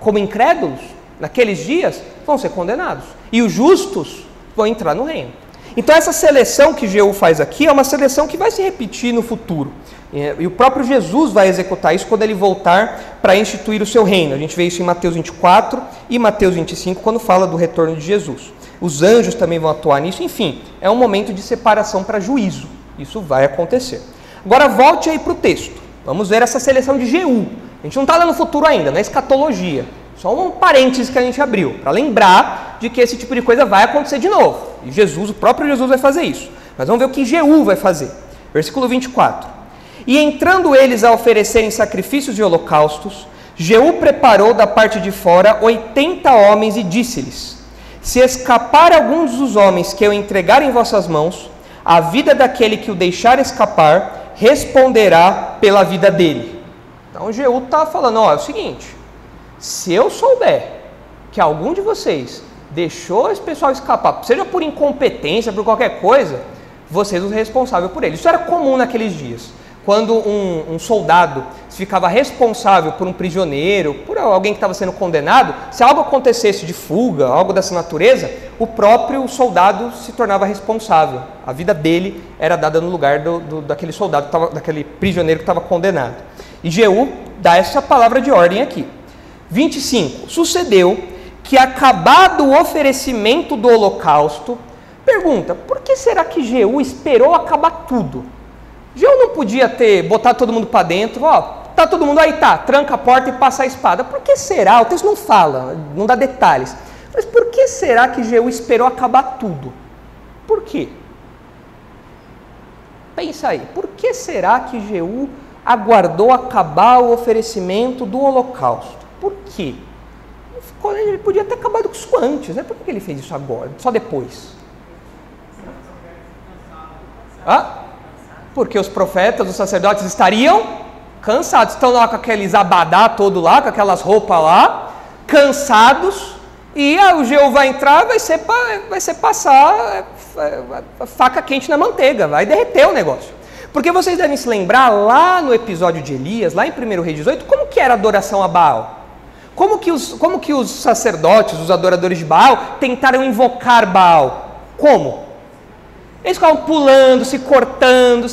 como incrédulos naqueles dias vão ser condenados, e os justos vão entrar no reino. Então essa seleção que Jeú faz aqui é uma seleção que vai se repetir no futuro. E o próprio Jesus vai executar isso quando ele voltar para instituir o seu reino. A gente vê isso em Mateus 24 e Mateus 25, quando fala do retorno de Jesus. Os anjos também vão atuar nisso. Enfim, é um momento de separação para juízo. Isso vai acontecer. Agora volte aí para o texto. Vamos ver essa seleção de Jeú. A gente não está lá no futuro ainda, na escatologia. Só um parênteses que a gente abriu, para lembrar de que esse tipo de coisa vai acontecer de novo. E Jesus, o próprio Jesus vai fazer isso. Mas vamos ver o que Jeú vai fazer. Versículo 24. E entrando eles a oferecerem sacrifícios e holocaustos, Jeú preparou da parte de fora 80 homens e disse-lhes: se escapar alguns dos homens que eu entregar em vossas mãos, a vida daquele que o deixar escapar responderá pela vida dele. Então Jeú está falando: ó, é o seguinte, se eu souber que algum de vocês deixou esse pessoal escapar, seja por incompetência, por qualquer coisa, vocês são responsáveis por ele. Isso era comum naqueles dias. Quando um soldado ficava responsável por um prisioneiro, por alguém que estava sendo condenado, se algo acontecesse de fuga, algo dessa natureza, o próprio soldado se tornava responsável. A vida dele era dada no lugar daquele soldado, daquele prisioneiro que estava condenado. E Jeú dá essa palavra de ordem aqui. 25. Sucedeu que, acabado o oferecimento do holocausto, pergunta: por que será que Jeú esperou acabar tudo? Jeú não podia ter botado todo mundo para dentro, ó, tá todo mundo aí, tá, tranca a porta e passa a espada. Por que será? O texto não fala, não dá detalhes. Mas por que será que Jeú esperou acabar tudo? Por quê? Pensa aí, por que será que Jeú aguardou acabar o oferecimento do holocausto? Por quê? Ele podia ter acabado com isso antes, né? Por que ele fez isso agora, só depois? Porque os profetas, os sacerdotes estariam cansados. Estão lá com aqueles abadá todo lá, com aquelas roupas lá, cansados, e o Jeú vai entrar, vai ser passar faca quente na manteiga, vai derreter o negócio. Porque vocês devem se lembrar, lá no episódio de Elias, lá em 1 Reis 18, como que era a adoração a Baal? Como que os sacerdotes, os adoradores de Baal, tentaram invocar Baal? Como? Eles ficavam pulando, se cortando,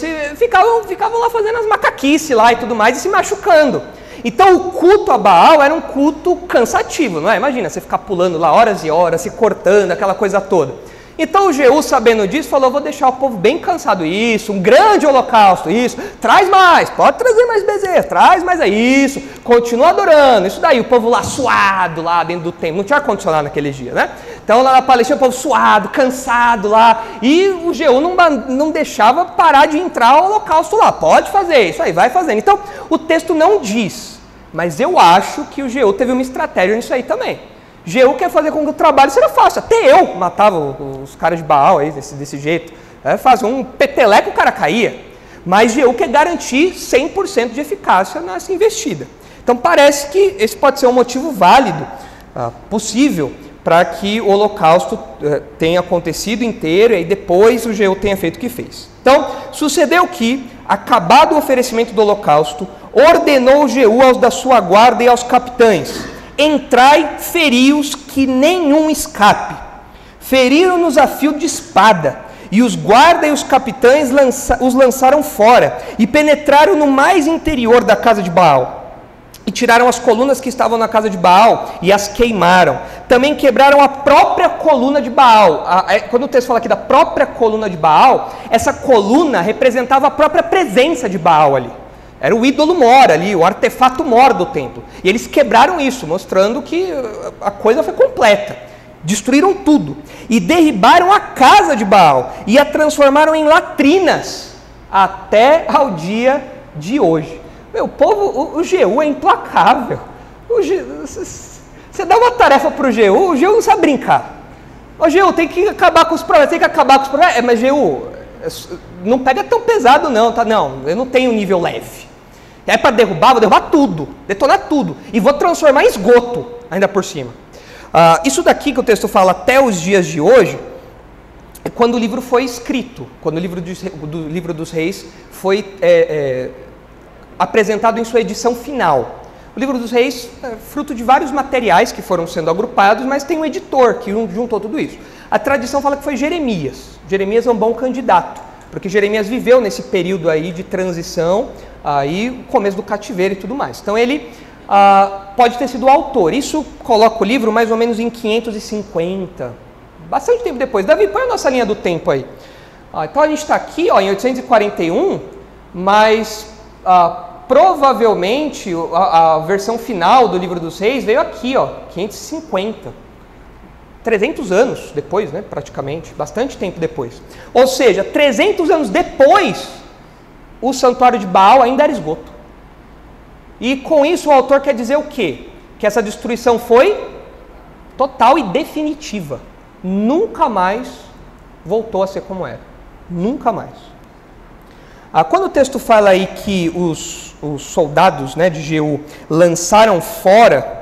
ficavam lá fazendo as macaquices lá e tudo mais, e se machucando. Então o culto a Baal era um culto cansativo, não é? Imagina, você ficar pulando lá horas e horas, se cortando, aquela coisa toda. Então o Jeú, sabendo disso, falou: vou deixar o povo bem cansado. Isso, um grande holocausto, isso. Traz mais, pode trazer mais bezerros, traz mais aí, isso. Continua adorando, isso daí. O povo lá suado, lá dentro do templo. Não tinha ar-condicionado naquele dia, né? Então lá na Palestina o povo suado, cansado lá. E o Jeú não deixava parar de entrar o holocausto lá. Pode fazer, isso aí, vai fazendo. Então o texto não diz, mas eu acho que o Jeú teve uma estratégia nisso aí também. Jeú quer fazer com que o trabalho seja fácil. Até eu matava os caras de Baal aí, desse jeito. Fazia um peteleco, o cara caía. Mas Jeú quer garantir 100% de eficácia nessa investida. Então parece que esse pode ser um motivo válido, possível, para que o holocausto tenha acontecido inteiro e depois o Jeú tenha feito o que fez. Então, sucedeu que, acabado o oferecimento do holocausto, ordenou Jeú aos da sua guarda e aos capitães: entrai, feri-os, que nenhum escape. Feriram-nos a fio de espada, e os guarda e os capitães os lançaram fora, e penetraram no mais interior da casa de Baal. E tiraram as colunas que estavam na casa de Baal e as queimaram. Também quebraram a própria coluna de Baal. Quando o texto fala aqui da própria coluna de Baal, essa coluna representava a própria presença de Baal ali. Era o ídolo mor ali, o artefato mor do templo. E eles quebraram isso, mostrando que a coisa foi completa. Destruíram tudo. E derribaram a casa de Baal e a transformaram em latrinas até ao dia de hoje. Meu, o povo, o Jeú é implacável. Você dá uma tarefa para o Jeú não sabe brincar. Ô Jeú, tem que acabar com os problemas, tem que acabar com os problemas. Mas Jeú, não pega tão pesado não, tá? Não, eu não tenho nível leve. É para derrubar, vou derrubar tudo, detonar tudo. E vou transformar em esgoto, ainda por cima. Isso daqui que o texto fala até os dias de hoje, é quando o livro foi escrito, quando o livro do Livro dos Reis foi apresentado em sua edição final. O Livro dos Reis é fruto de vários materiais que foram sendo agrupados, mas tem um editor que juntou tudo isso. A tradição fala que foi Jeremias. Jeremias é um bom candidato, porque Jeremias viveu nesse período aí de transição, aí o começo do cativeiro e tudo mais. Então ele pode ter sido o autor. Isso coloca o livro mais ou menos em 550, bastante tempo depois. Davi, põe a nossa linha do tempo aí. Então a gente está aqui em 841, mas provavelmente a versão final do Livro dos Reis veio aqui, 550. 300 anos depois, né, praticamente, bastante tempo depois. Ou seja, 300 anos depois, o santuário de Baal ainda era esgoto. E com isso o autor quer dizer o quê? Que essa destruição foi total e definitiva. Nunca mais voltou a ser como era. Nunca mais. Quando o texto fala aí que os soldados, né, de Jeú lançaram fora,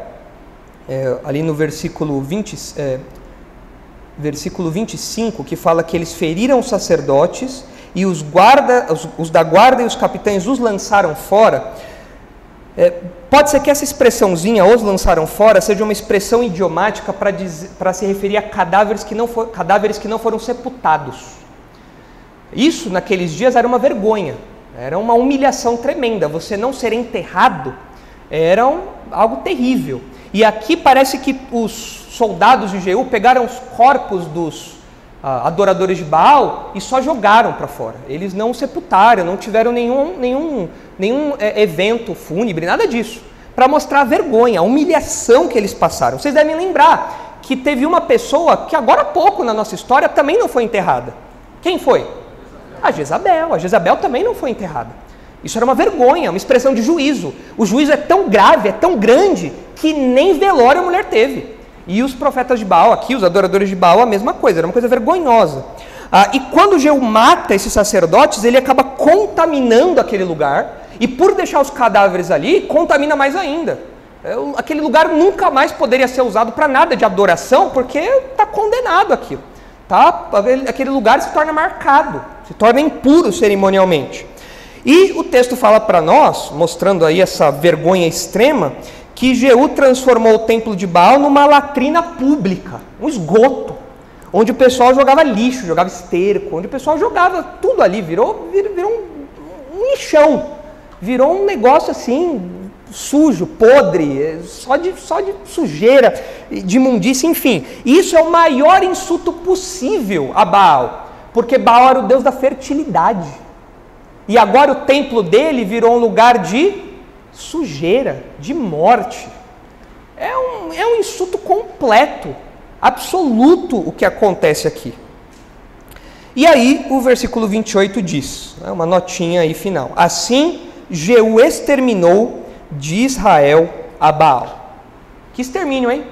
ali no versículo 25, que fala que eles feriram os sacerdotes e os da guarda e os capitães os lançaram fora, pode ser que essa expressãozinha, os lançaram fora, seja uma expressão idiomática para se referir a cadáveres que não foram sepultados. Isso, naqueles dias, era uma vergonha, era uma humilhação tremenda. Você não ser enterrado era algo terrível. E aqui parece que os soldados de Jeú pegaram os corpos dos adoradores de Baal e só jogaram para fora. Eles não sepultaram, não tiveram nenhum evento fúnebre, nada disso. Para mostrar a vergonha, a humilhação que eles passaram. Vocês devem lembrar que teve uma pessoa que agora há pouco na nossa história também não foi enterrada. Quem foi? A Jezabel. A Jezabel também não foi enterrada. Isso era uma vergonha, uma expressão de juízo. O juízo é tão grave, é tão grande, que nem velório a mulher teve. E os profetas de Baal aqui, os adoradores de Baal, a mesma coisa, era uma coisa vergonhosa. E quando Jeú mata esses sacerdotes, ele acaba contaminando aquele lugar, e por deixar os cadáveres ali, contamina mais ainda. Aquele lugar nunca mais poderia ser usado para nada de adoração, porque está condenado aquilo. Aquele lugar se torna marcado, se torna impuro cerimonialmente. E o texto fala para nós, mostrando aí essa vergonha extrema, que Jeú transformou o templo de Baal numa latrina pública, um esgoto, onde o pessoal jogava lixo, jogava esterco, onde o pessoal jogava tudo ali, virou um lixão, virou um negócio assim, sujo, podre, só de sujeira, de imundícia, enfim. Isso é o maior insulto possível a Baal, porque Baal era o deus da fertilidade. E agora o templo dele virou um lugar de sujeira, de morte. É um insulto completo, absoluto o que acontece aqui. E aí o versículo 28 diz, uma notinha aí final: assim Jeú exterminou de Israel a Baal. Que extermínio, hein?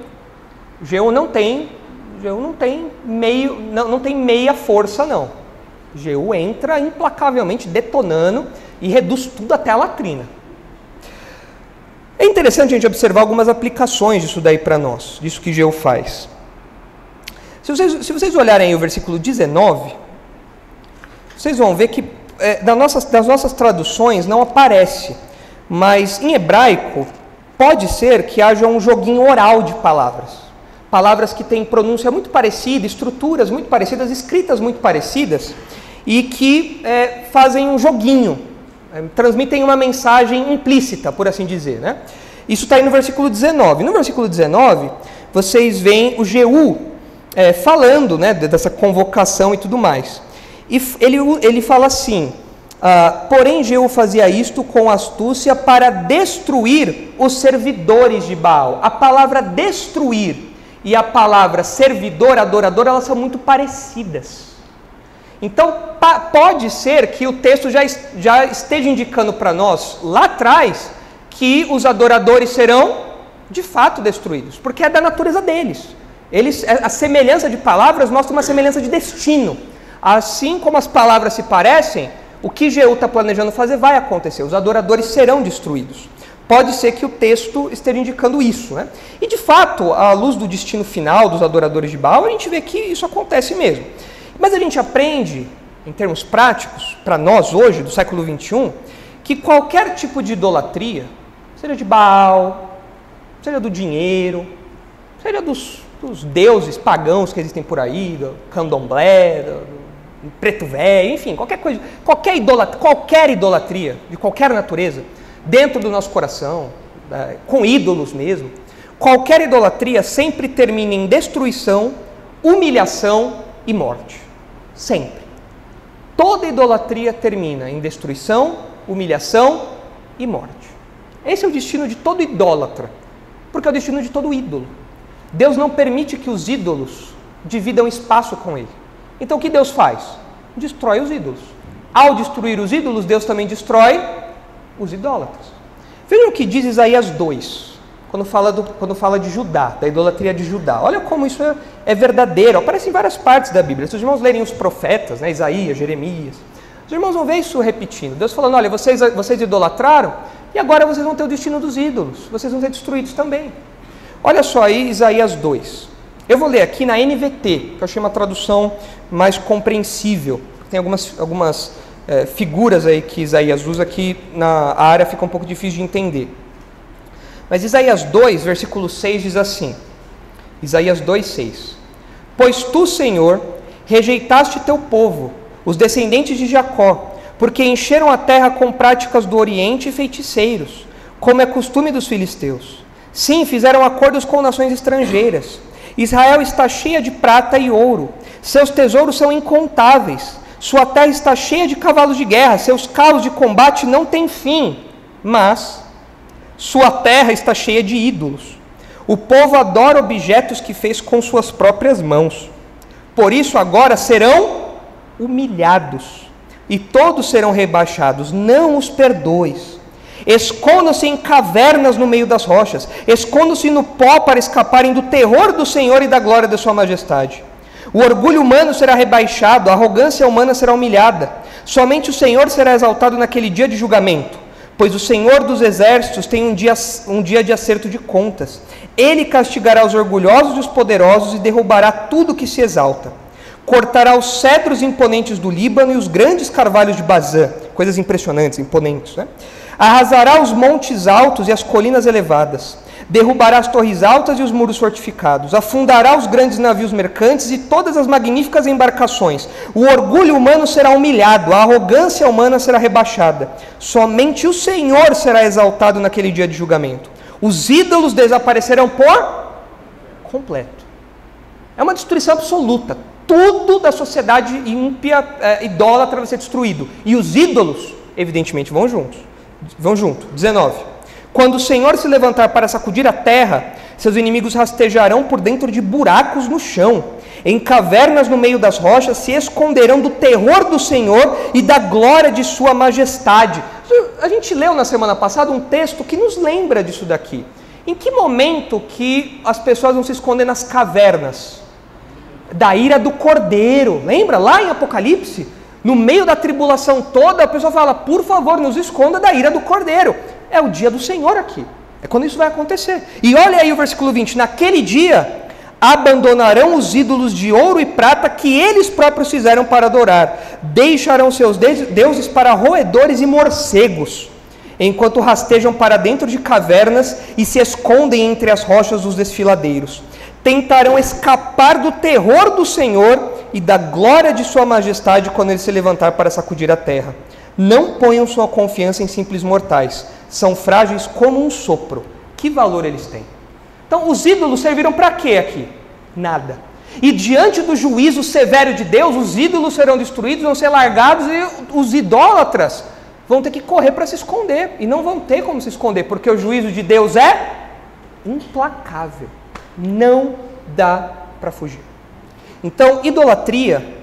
Jeú não tem meia força, não. Jeú entra implacavelmente detonando e reduz tudo até a latrina. É interessante a gente observar algumas aplicações disso daí para nós, disso que Jeú faz. Se vocês olharem aí o versículo 19, vocês vão ver que das nossas traduções não aparece, mas em hebraico pode ser que haja um joguinho oral de palavras. Palavras que têm pronúncia muito parecida, estruturas muito parecidas, escritas muito parecidas, e que fazem um joguinho, transmitem uma mensagem implícita, por assim dizer, né? Isso está aí no versículo 19. No versículo 19, vocês veem o Jeú falando, né, dessa convocação e tudo mais. E ele fala assim, porém Jeú fazia isto com astúcia para destruir os servidores de Baal. A palavra destruir e a palavra servidor, adorador, elas são muito parecidas. Então, pode ser que o texto já esteja indicando para nós, lá atrás, que os adoradores serão, de fato, destruídos, porque é da natureza deles. A semelhança de palavras mostra uma semelhança de destino. Assim como as palavras se parecem, o que Jeú está planejando fazer vai acontecer, os adoradores serão destruídos. Pode ser que o texto esteja indicando isso, né? E, de fato, à luz do destino final dos adoradores de Baal, a gente vê que isso acontece mesmo. Mas a gente aprende, em termos práticos, para nós hoje, do século XXI, que qualquer tipo de idolatria, seja de Baal, seja do dinheiro, seja dos deuses pagãos que existem por aí, do candomblé, do preto velho, enfim, qualquer coisa, qualquer idolatria, de qualquer natureza, dentro do nosso coração, com ídolos mesmo, qualquer idolatria sempre termina em destruição, humilhação e morte. Sempre. Toda idolatria termina em destruição, humilhação e morte. Esse é o destino de todo idólatra, porque é o destino de todo ídolo. Deus não permite que os ídolos dividam espaço com ele. Então o que Deus faz? Destrói os ídolos. Ao destruir os ídolos, Deus também destrói os idólatras. Vejam o que diz Isaías 2, quando fala de Judá, da idolatria de Judá. Olha como isso é verdadeiro, aparece em várias partes da Bíblia. Se os irmãos lerem os profetas, né, Isaías, Jeremias, os irmãos vão ver isso repetindo. Deus falando, olha, vocês idolatraram, e agora vocês vão ter o destino dos ídolos, vocês vão ser destruídos também. Olha só aí Isaías 2. Eu vou ler aqui na NVT, que eu achei uma tradução mais compreensível. Tem algumas figuras aí que Isaías usa que a área fica um pouco difícil de entender. Mas Isaías 2, versículo 6 diz assim, Isaías 2, 6. Pois tu, Senhor, rejeitaste teu povo, os descendentes de Jacó, porque encheram a terra com práticas do Oriente e feiticeiros, como é costume dos filisteus. Sim, fizeram acordos com nações estrangeiras. Israel está cheia de prata e ouro, seus tesouros são incontáveis, sua terra está cheia de cavalos de guerra, seus carros de combate não têm fim, mas sua terra está cheia de ídolos. O povo adora objetos que fez com suas próprias mãos. Por isso agora serão humilhados, e todos serão rebaixados, não os perdoes. Escondam-se em cavernas no meio das rochas, escondam-se no pó para escaparem do terror do Senhor e da glória da sua majestade. O orgulho humano será rebaixado, a arrogância humana será humilhada. Somente o Senhor será exaltado naquele dia de julgamento, pois o Senhor dos exércitos tem um dia de acerto de contas. Ele castigará os orgulhosos e os poderosos e derrubará tudo que se exalta. Cortará os cedros imponentes do Líbano e os grandes carvalhos de Bazã, coisas impressionantes, imponentes, né? Arrasará os montes altos e as colinas elevadas, derrubará as torres altas e os muros fortificados, afundará os grandes navios mercantes e todas as magníficas embarcações. O orgulho humano será humilhado, a arrogância humana será rebaixada. Somente o Senhor será exaltado naquele dia de julgamento. Os ídolos desaparecerão por completo. É uma destruição absoluta. Tudo da sociedade ímpia, idólatra vai ser destruído. E os ídolos, evidentemente, vão junto. 19. Quando o Senhor se levantar para sacudir a terra, seus inimigos rastejarão por dentro de buracos no chão. Em cavernas no meio das rochas se esconderão do terror do Senhor e da glória de sua majestade. A gente leu na semana passada um texto que nos lembra disso daqui. Em que momento que as pessoas vão se esconder nas cavernas? Da ira do Cordeiro. Lembra? Lá em Apocalipse, no meio da tribulação toda, a pessoa fala, por favor, nos esconda da ira do Cordeiro. É o dia do Senhor aqui. É quando isso vai acontecer. E olha aí o versículo 20. Naquele dia abandonarão os ídolos de ouro e prata que eles próprios fizeram para adorar. Deixarão seus deuses para roedores e morcegos, enquanto rastejam para dentro de cavernas e se escondem entre as rochas dos desfiladeiros. Tentarão escapar do terror do Senhor e da glória de sua majestade quando ele se levantar para sacudir a terra. Não ponham sua confiança em simples mortais. São frágeis como um sopro. Que valor eles têm? Então, os ídolos serviram para quê aqui? Nada. E diante do juízo severo de Deus, os ídolos serão destruídos, vão ser largados e os idólatras vão ter que correr para se esconder. E não vão ter como se esconder, porque o juízo de Deus é implacável. Não dá para fugir. Então, idolatria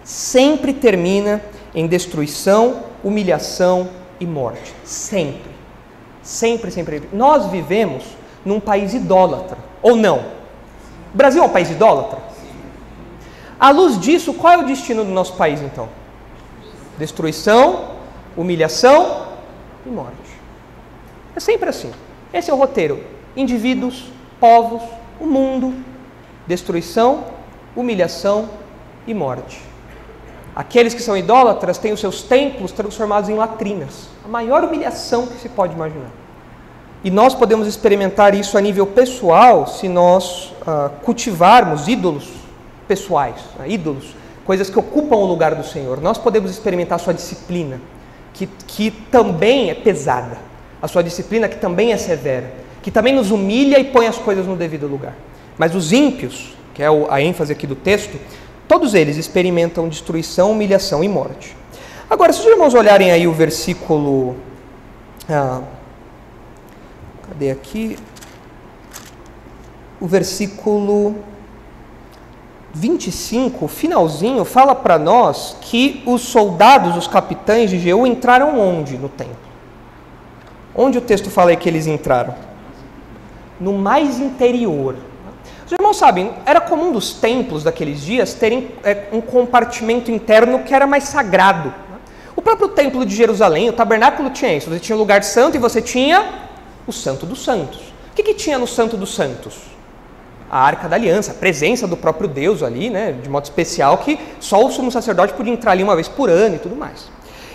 sempre termina em destruição, humilhação e morte. Sempre. Sempre, sempre. Nós vivemos num país idólatra, ou não? O Brasil é um país idólatra? À luz disso, qual é o destino do nosso país, então? Destruição, humilhação e morte. É sempre assim. Esse é o roteiro. Indivíduos, povos, o mundo, destruição, humilhação e morte. Aqueles que são idólatras têm os seus templos transformados em latrinas. A maior humilhação que se pode imaginar. E nós podemos experimentar isso a nível pessoal se nós cultivarmos ídolos pessoais, ídolos, coisas que ocupam o lugar do Senhor. Nós podemos experimentar a sua disciplina, que também é pesada. A sua disciplina que também é severa, que também nos humilha e põe as coisas no devido lugar. Mas os ímpios, que é a ênfase aqui do texto, todos eles experimentam destruição, humilhação e morte. Agora, se os irmãos olharem aí o versículo... cadê aqui? O versículo 25, finalzinho, fala para nós que os soldados, os capitães de Jeú entraram onde no templo? Onde o texto fala aí que eles entraram? No mais interior. Os irmãos sabem, era comum dos templos daqueles dias terem um compartimento interno que era mais sagrado. O próprio templo de Jerusalém, o tabernáculo tinha isso. Você tinha o lugar santo e você tinha o Santo dos Santos. O que tinha no Santo dos Santos? A Arca da Aliança, a presença do próprio Deus ali, né, de modo especial, que só o sumo sacerdote podia entrar ali uma vez por ano e tudo mais.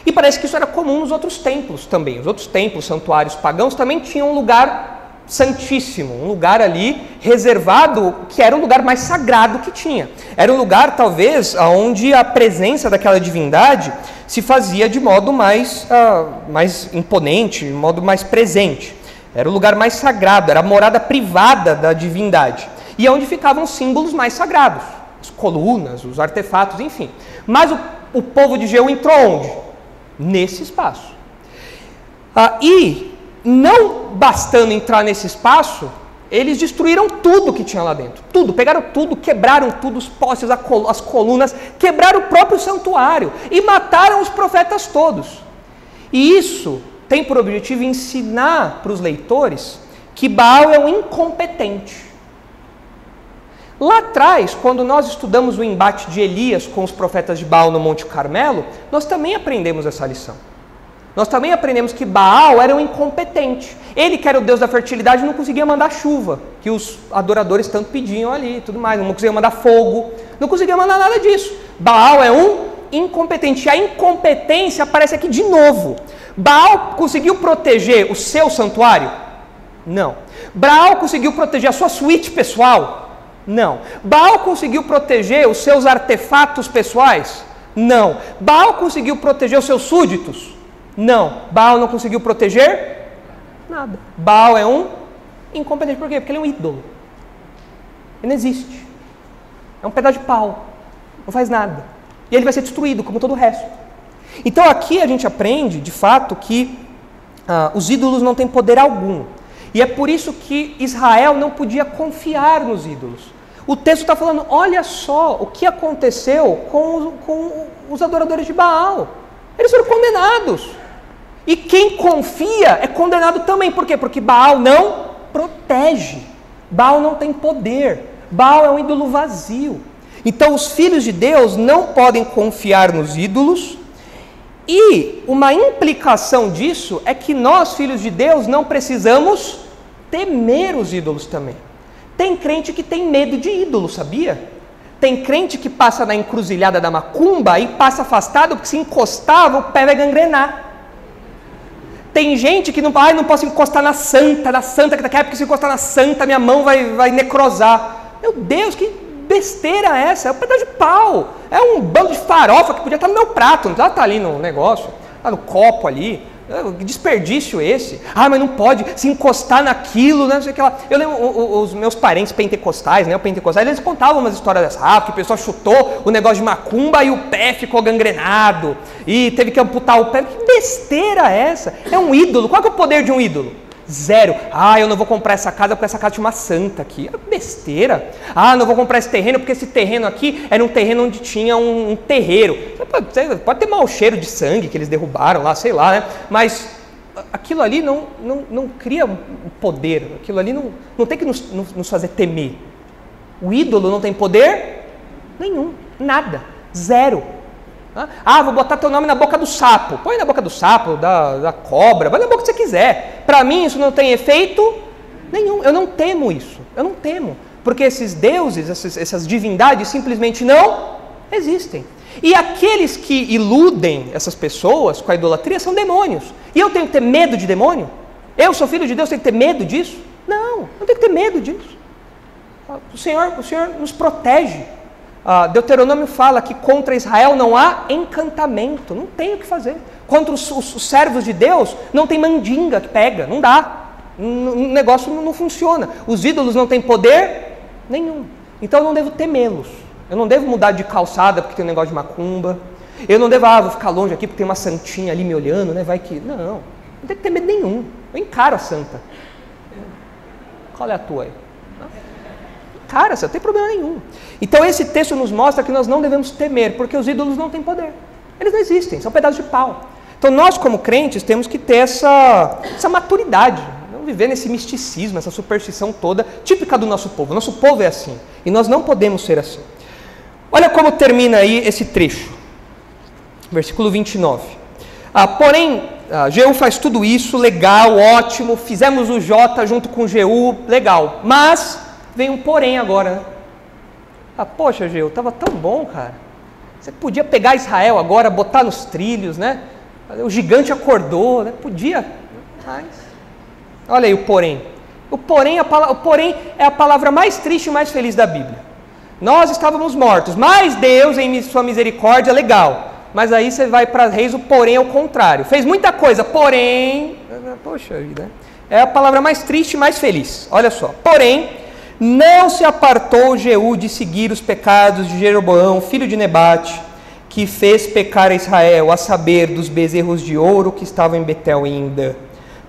E parece que isso era comum nos outros templos também. Os outros templos, santuários pagãos, também tinham um lugar santíssimo, um lugar ali reservado, que era o lugar mais sagrado que tinha. Era um lugar, talvez, onde a presença daquela divindade se fazia de modo mais imponente, de modo mais presente. Era o lugar mais sagrado, era a morada privada da divindade. E é onde ficavam os símbolos mais sagrados, as colunas, os artefatos, enfim. Mas o povo de Jeú entrou onde? Nesse espaço. E, não bastando entrar nesse espaço, eles destruíram tudo que tinha lá dentro. Tudo, pegaram tudo, quebraram tudo, os postes, as colunas, quebraram o próprio santuário e mataram os profetas todos. E isso tem por objetivo ensinar para os leitores que Baal é um incompetente. Lá atrás, quando nós estudamos o embate de Elias com os profetas de Baal no Monte Carmelo, nós também aprendemos essa lição. Nós também aprendemos que Baal era um incompetente. Ele, que era o Deus da fertilidade, não conseguia mandar chuva, que os adoradores tanto pediam ali e tudo mais, não conseguia mandar fogo, não conseguia mandar nada disso. Baal é um incompetente. A incompetência aparece aqui de novo. Baal conseguiu proteger o seu santuário? Não. Baal conseguiu proteger a sua suíte pessoal? Não. Baal conseguiu proteger os seus artefatos pessoais? Não. Baal conseguiu proteger os seus súditos? Não. Baal não conseguiu proteger nada. Baal é um incompetente. Por quê? Porque ele é um ídolo. Ele não existe. É um pedaço de pau. Não faz nada. E ele vai ser destruído, como todo o resto. Então aqui a gente aprende, de fato, que os ídolos não têm poder algum. E é por isso que Israel não podia confiar nos ídolos. O texto está falando, olha só o que aconteceu com os adoradores de Baal. Eles foram condenados. E quem confia é condenado também. Por quê? Porque Baal não protege. Baal não tem poder. Baal é um ídolo vazio. Então os filhos de Deus não podem confiar nos ídolos. E uma implicação disso é que nós, filhos de Deus, não precisamos temer os ídolos também. Tem crente que tem medo de ídolo, sabia? Tem crente que passa na encruzilhada da macumba e passa afastado porque se encostava o pé vai gangrenar. Tem gente que não posso encostar na santa, que daqui a pouco se encostar na santa minha mão vai necrosar. Meu Deus, que besteira é essa? É um pedaço de pau, é um bando de farofa que podia estar no meu prato, não está ali no negócio, está no copo ali. Que desperdício esse? Mas não pode se encostar naquilo, né? Não sei o que lá. Eu lembro os meus parentes pentecostais, né? Eles contavam umas histórias dessa, que o pessoal chutou o negócio de macumba e o pé ficou gangrenado e teve que amputar o pé. Que besteira é essa? É um ídolo. Qual que é o poder de um ídolo? Zero. Eu não vou comprar essa casa porque essa casa tinha uma santa aqui. É besteira. Não vou comprar esse terreno porque esse terreno aqui era um terreno onde tinha um terreiro. Pode ter mau cheiro de sangue que eles derrubaram lá, sei lá, né? Mas aquilo ali não cria um poder. Aquilo ali não tem que nos fazer temer. O ídolo não tem poder nenhum. Nada. Zero. Vou botar teu nome na boca do sapo. Põe na boca do sapo, da cobra, vai na boca que você quiser. Para mim isso não tem efeito nenhum. Eu não temo isso. Eu não temo. Porque esses deuses, essas divindades simplesmente não existem. E aqueles que iludem essas pessoas com a idolatria são demônios. E eu tenho que ter medo de demônio? Eu sou filho de Deus, tenho que ter medo disso? Não tenho que ter medo disso. O Senhor nos protege. Deuteronômio fala que contra Israel não há encantamento, não tem o que fazer. Contra os servos de Deus não tem mandinga que pega, não dá. O negócio não funciona. Os ídolos não têm poder nenhum. Então eu não devo temê-los. Eu não devo mudar de calçada porque tem um negócio de macumba. Eu não devo, vou ficar longe aqui porque tem uma santinha ali me olhando, né? Vai que... Não tem que ter medo nenhum. Eu encaro a santa. Qual é a tua aí? Cara, você não tem problema nenhum. Então esse texto nos mostra que nós não devemos temer, porque os ídolos não têm poder. Eles não existem, são pedaços de pau. Então nós como crentes temos que ter essa maturidade, não viver nesse misticismo, essa superstição toda, típica do nosso povo. Nosso povo é assim, e nós não podemos ser assim. Olha como termina aí esse trecho. Versículo 29. Porém, Jeú faz tudo isso, legal, ótimo, fizemos o J junto com Jeú, legal, mas... Vem um porém agora, né? Poxa, Jeú, estava tão bom, cara. Você podia pegar Israel agora, botar nos trilhos, né? O gigante acordou, né? Podia, mas... Olha aí o porém. O porém é a palavra mais triste e mais feliz da Bíblia. Nós estávamos mortos, mas Deus, em sua misericórdia, legal. Mas aí você vai para Reis, o porém é o contrário. Fez muita coisa, porém... Poxa vida, é a palavra mais triste e mais feliz. Olha só, porém... Não se apartou Jeú de seguir os pecados de Jeroboão, filho de Nebate, que fez pecar a Israel, a saber, dos bezerros de ouro que estavam em Betel e em Dan.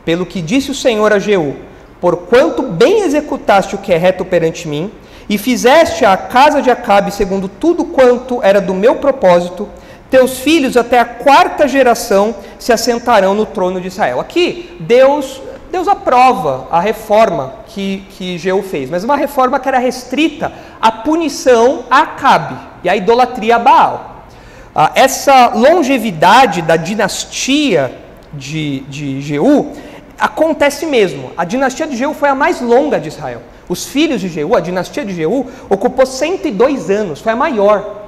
Pelo que disse o Senhor a Jeú, porquanto bem executaste o que é reto perante mim, e fizeste a casa de Acabe segundo tudo quanto era do meu propósito, teus filhos até a 4ª geração se assentarão no trono de Israel. Aqui, Deus aprova a reforma que Jeú fez, mas uma reforma que era restrita à punição a Acabe e à idolatria a Baal. Essa longevidade da dinastia de Jeú acontece mesmo. A dinastia de Jeú foi a mais longa de Israel. Os filhos de Jeú, a dinastia de Jeú, ocupou 102 anos, foi a maior.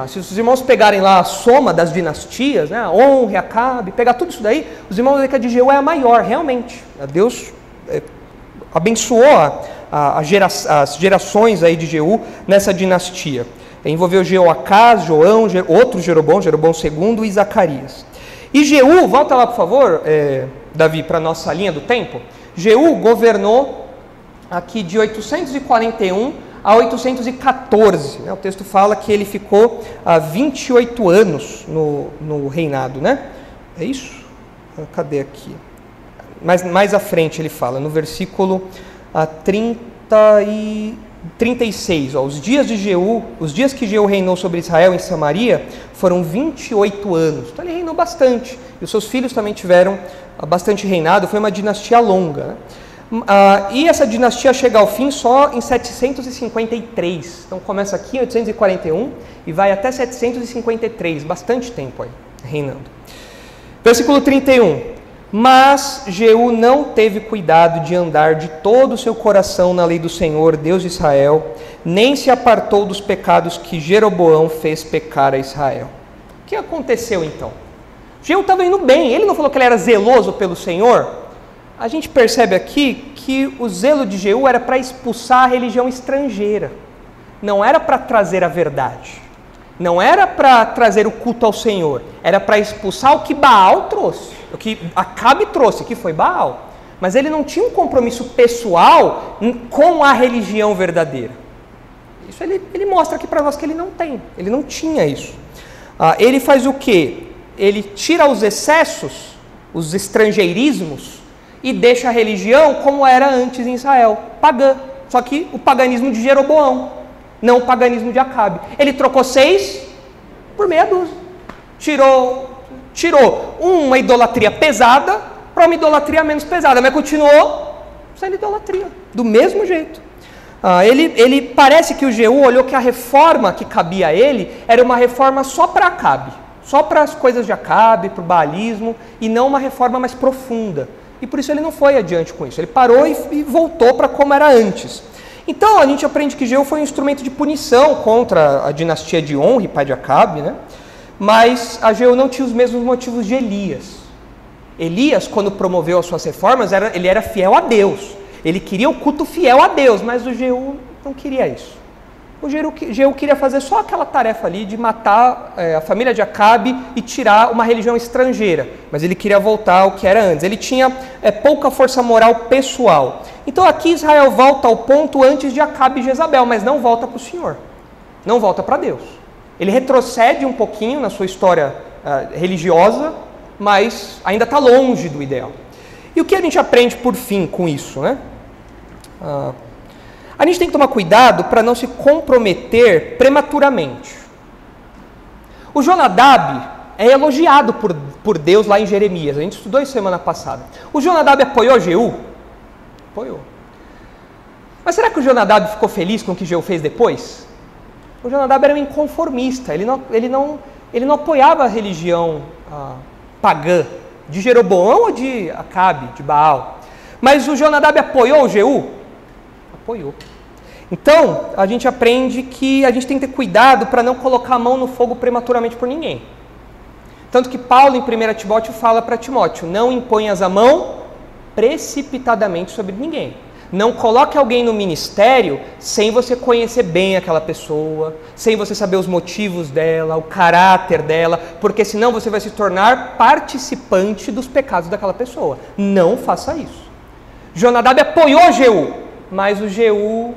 Se os irmãos pegarem lá a soma das dinastias, né, On, Acabe, pegar tudo isso daí, os irmãos vão ver que a de Jeú é a maior, realmente. Deus abençoou as gerações aí de Jeú nessa dinastia. Envolveu Jeoacás, João, outro Jeroboão II e Zacarias. E Jeú, volta lá por favor, Davi, para a nossa linha do tempo. Jeú governou aqui de 841 a 814, né? O texto fala que ele ficou 28 anos no reinado, né? É isso? Cadê aqui? Mais à frente ele fala, no versículo 36, os dias que Jeú reinou sobre Israel em Samaria foram 28 anos, então ele reinou bastante, e os seus filhos também tiveram bastante reinado, foi uma dinastia longa, né? E essa dinastia chega ao fim só em 753. Então começa aqui em 841 e vai até 753, bastante tempo aí, reinando. Versículo 31. Mas Jeú não teve cuidado de andar de todo o seu coração na lei do Senhor, Deus de Israel, nem se apartou dos pecados que Jeroboão fez pecar a Israel. O que aconteceu então? Jeú estava indo bem, ele não falou que ele era zeloso pelo Senhor? A gente percebe aqui que o zelo de Jeú era para expulsar a religião estrangeira, não era para trazer a verdade, não era para trazer o culto ao Senhor, era para expulsar o que Baal trouxe, o que Acabe trouxe, que foi Baal. Mas ele não tinha um compromisso pessoal com a religião verdadeira. Isso ele mostra aqui para nós que ele não tem, ele não tinha isso. Ele faz o quê? Ele tira os excessos, os estrangeirismos, e deixa a religião como era antes em Israel, pagã. Só que o paganismo de Jeroboão, não o paganismo de Acabe. Ele trocou 6 por meia dúzia. Tirou uma idolatria pesada para uma idolatria menos pesada, mas continuou sendo idolatria, do mesmo jeito. Ele parece que o Jeú olhou que a reforma que cabia a ele era uma reforma só para Acabe, só para as coisas de Acabe, para o baalismo, e não uma reforma mais profunda. E por isso ele não foi adiante com isso. Ele parou e voltou para como era antes. Então a gente aprende que Jeú foi um instrumento de punição contra a dinastia de Onri, pai de Acabe, né? Mas a Jeú não tinha os mesmos motivos de Elias. Elias, quando promoveu as suas reformas, ele era fiel a Deus. Ele queria o culto fiel a Deus, mas o Jeú não queria isso. O Jeú queria fazer só aquela tarefa ali de matar a família de Acabe e tirar uma religião estrangeira. Mas ele queria voltar ao que era antes. Ele tinha pouca força moral pessoal. Então aqui Israel volta ao ponto antes de Acabe e Jezabel, mas não volta para o Senhor. Não volta para Deus. Ele retrocede um pouquinho na sua história religiosa, mas ainda está longe do ideal. E o que a gente aprende por fim com isso, né? A gente tem que tomar cuidado para não se comprometer prematuramente. O Jonadab é elogiado por Deus lá em Jeremias. A gente estudou isso semana passada. O Jonadab apoiou Jeú? Apoiou. Mas será que o Jonadab ficou feliz com o que Jeú fez depois? O Jonadab era um inconformista. Ele não apoiava a religião pagã de Jeroboão ou de Acabe, de Baal. Mas o Jonadab apoiou o Jeú? Apoiou. Então, a gente aprende que a gente tem que ter cuidado para não colocar a mão no fogo prematuramente por ninguém. Tanto que Paulo, em 1 Timóteo, fala para Timóteo, não imponhas a mão precipitadamente sobre ninguém. Não coloque alguém no ministério sem você conhecer bem aquela pessoa, sem você saber os motivos dela, o caráter dela, porque senão você vai se tornar participante dos pecados daquela pessoa. Não faça isso. Jonadab apoiou Jeú, mas o Jeú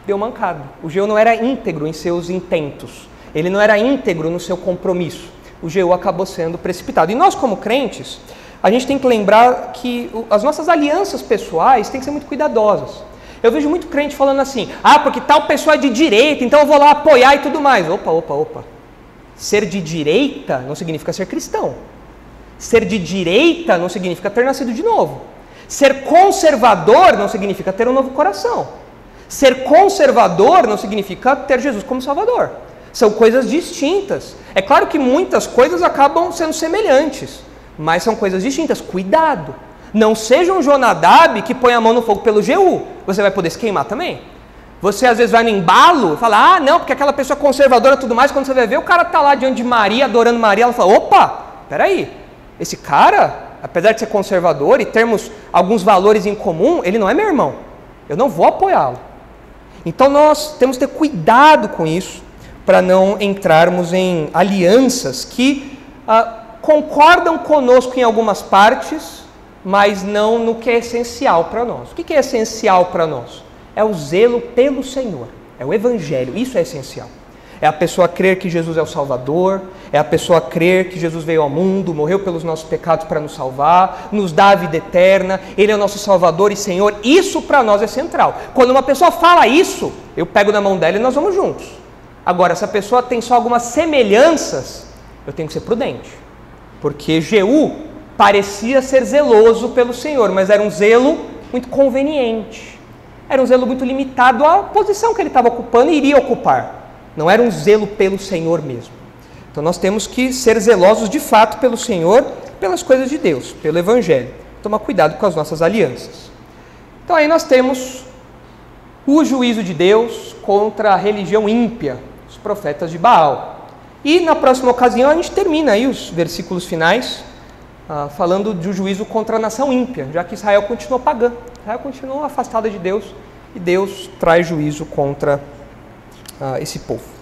deu mancada. O Jeú não era íntegro em seus intentos. Ele não era íntegro no seu compromisso. O Jeú acabou sendo precipitado. E nós, como crentes, a gente tem que lembrar que as nossas alianças pessoais têm que ser muito cuidadosas. Eu vejo muito crente falando assim, porque tal pessoa é de direita, então eu vou lá apoiar e tudo mais. Opa. Ser de direita não significa ser cristão. Ser de direita não significa ter nascido de novo. Ser conservador não significa ter um novo coração. Ser conservador não significa ter Jesus como Salvador. São coisas distintas. É claro que muitas coisas acabam sendo semelhantes, mas são coisas distintas. Cuidado. Não seja um Jonadab que põe a mão no fogo pelo Jeú. Você vai poder se queimar também. Você às vezes vai no embalo e fala, não, porque aquela pessoa conservadora e tudo mais, quando você vai ver, o cara está lá diante de Maria, adorando Maria, ela fala, opa, peraí, esse cara, apesar de ser conservador e termos alguns valores em comum, ele não é meu irmão. Eu não vou apoiá-lo. Então nós temos que ter cuidado com isso, para não entrarmos em alianças que concordam conosco em algumas partes, mas não no que é essencial para nós. O que é essencial para nós? É o zelo pelo Senhor, é o Evangelho, isso é essencial. É a pessoa crer que Jesus é o Salvador, é a pessoa crer que Jesus veio ao mundo, morreu pelos nossos pecados para nos salvar, nos dá a vida eterna, Ele é o nosso Salvador e Senhor, isso para nós é central. Quando uma pessoa fala isso, eu pego na mão dela e nós vamos juntos. Agora, se a pessoa tem só algumas semelhanças, eu tenho que ser prudente, porque Jeú parecia ser zeloso pelo Senhor, mas era um zelo muito conveniente, era um zelo muito limitado à posição que ele estava ocupando e iria ocupar. Não era um zelo pelo Senhor mesmo. Então nós temos que ser zelosos de fato pelo Senhor, pelas coisas de Deus, pelo Evangelho. Tomar cuidado com as nossas alianças. Então aí nós temos o juízo de Deus contra a religião ímpia, os profetas de Baal. E na próxima ocasião a gente termina aí os versículos finais, falando de um juízo contra a nação ímpia, já que Israel continuou pagã, Israel continuou afastada de Deus, e Deus traz juízo contra esse povo.